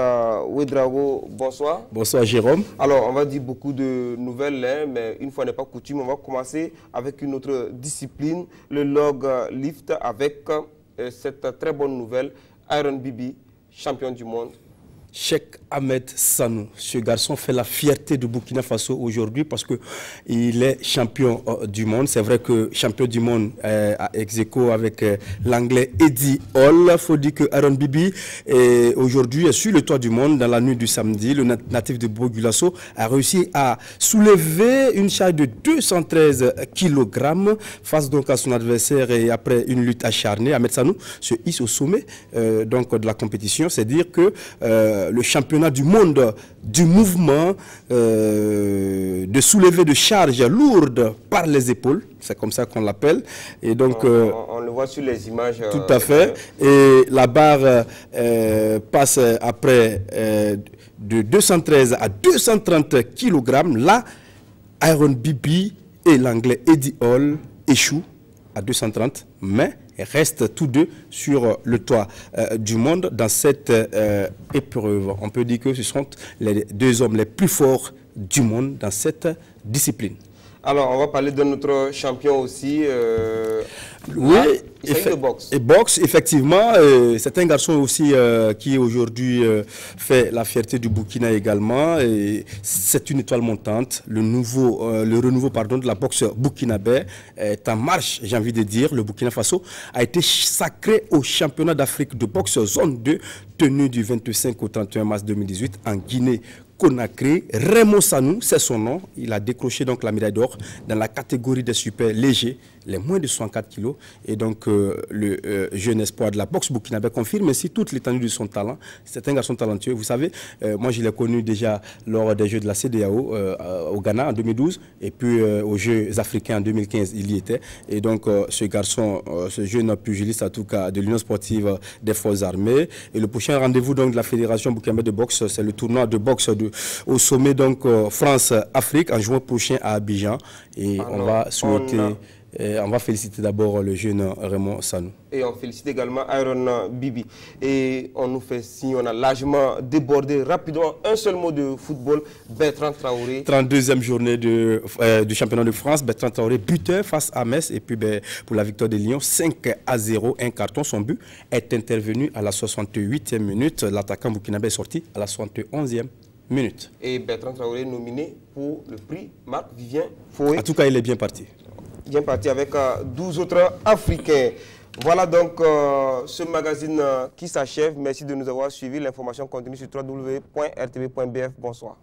Ouedraogo. Bonsoir. Bonsoir Jérôme. Alors, on va dire beaucoup de nouvelles, hein, mais une fois n'est pas coutume, on va commencer avec une autre discipline, le log lift, avec cette très bonne nouvelle, Iron Bibi, champion du monde. Cheikh Ahmed Sanou, ce garçon fait la fierté de Burkina Faso aujourd'hui parce qu'il est champion du monde. C'est vrai que champion du monde à ex-aequo avec l'anglais Eddie Hall. Il faut dire que Iron Bibi aujourd'hui est sur le toit du monde dans la nuit du samedi. Le natif de Burkina-Faso a réussi à soulever une charge de 213 kg face donc à son adversaire et après une lutte acharnée. Ahmed Sanou se hisse au sommet donc de la compétition. C'est dire que le championnat du monde du mouvement de soulever de charges lourdes par les épaules, c'est comme ça qu'on l'appelle. Et donc on le voit sur les images. Tout à fait. Et la barre passe après de 213 à 230 kg. Là, Iron Bibi et l'anglais Eddie Hall échouent à 230, mais restent tous deux sur le toit du monde dans cette épreuve. On peut dire que ce sont les 2 hommes les plus forts du monde dans cette discipline. Alors, on va parler de notre champion aussi. Oui, de boxe. Et boxe, effectivement. C'est un garçon aussi qui aujourd'hui fait la fierté du Burkina également. C'est une étoile montante. Le renouveau de la boxe burkinabé est en marche, j'ai envie de dire. Le Burkina Faso a été sacré au championnat d'Afrique de boxe zone 2, tenu du 25 au 31 mars 2018 en Guinée. Conakry. Raymond Sanou, c'est son nom. Il a décroché donc la médaille d'or dans la catégorie des super légers, les moins de 64 kg. Et donc le jeune espoir de la boxe burkinabé confirme ainsi toute l'étendue de son talent. C'est un garçon talentueux. Vous savez, moi je l'ai connu déjà lors des Jeux de la CEDEAO au Ghana en 2012 et puis aux Jeux africains en 2015, il y était. Et donc ce garçon, ce jeune pugiliste en tout cas de l'Union sportive des forces armées. Et le prochain rendez-vous donc de la Fédération burkinabé de boxe, c'est le tournoi de boxe au sommet donc France-Afrique en juin prochain à Abidjan. Et on va souhaiter... on va féliciter d'abord le jeune Raymond Sanou. Et on félicite également Iron Bibi. Et on nous fait signe, on a largement débordé rapidement. Un seul mot de football, Bertrand Traoré. 32e journée du championnat de France. Bertrand Traoré, buteur face à Metz. Et puis pour la victoire des Lions, 5-0, un carton. Son but est intervenu à la 68e minute. L'attaquant burkinabé est sorti à la 71e minute. Et Bertrand Traoré nominé pour le prix Marc-Vivien Foé. En tout cas, il est bien parti. Bien parti avec 12 autres Africains. Voilà donc ce magazine qui s'achève. Merci de nous avoir suivis. L'information continue sur www.rtv.bf. Bonsoir.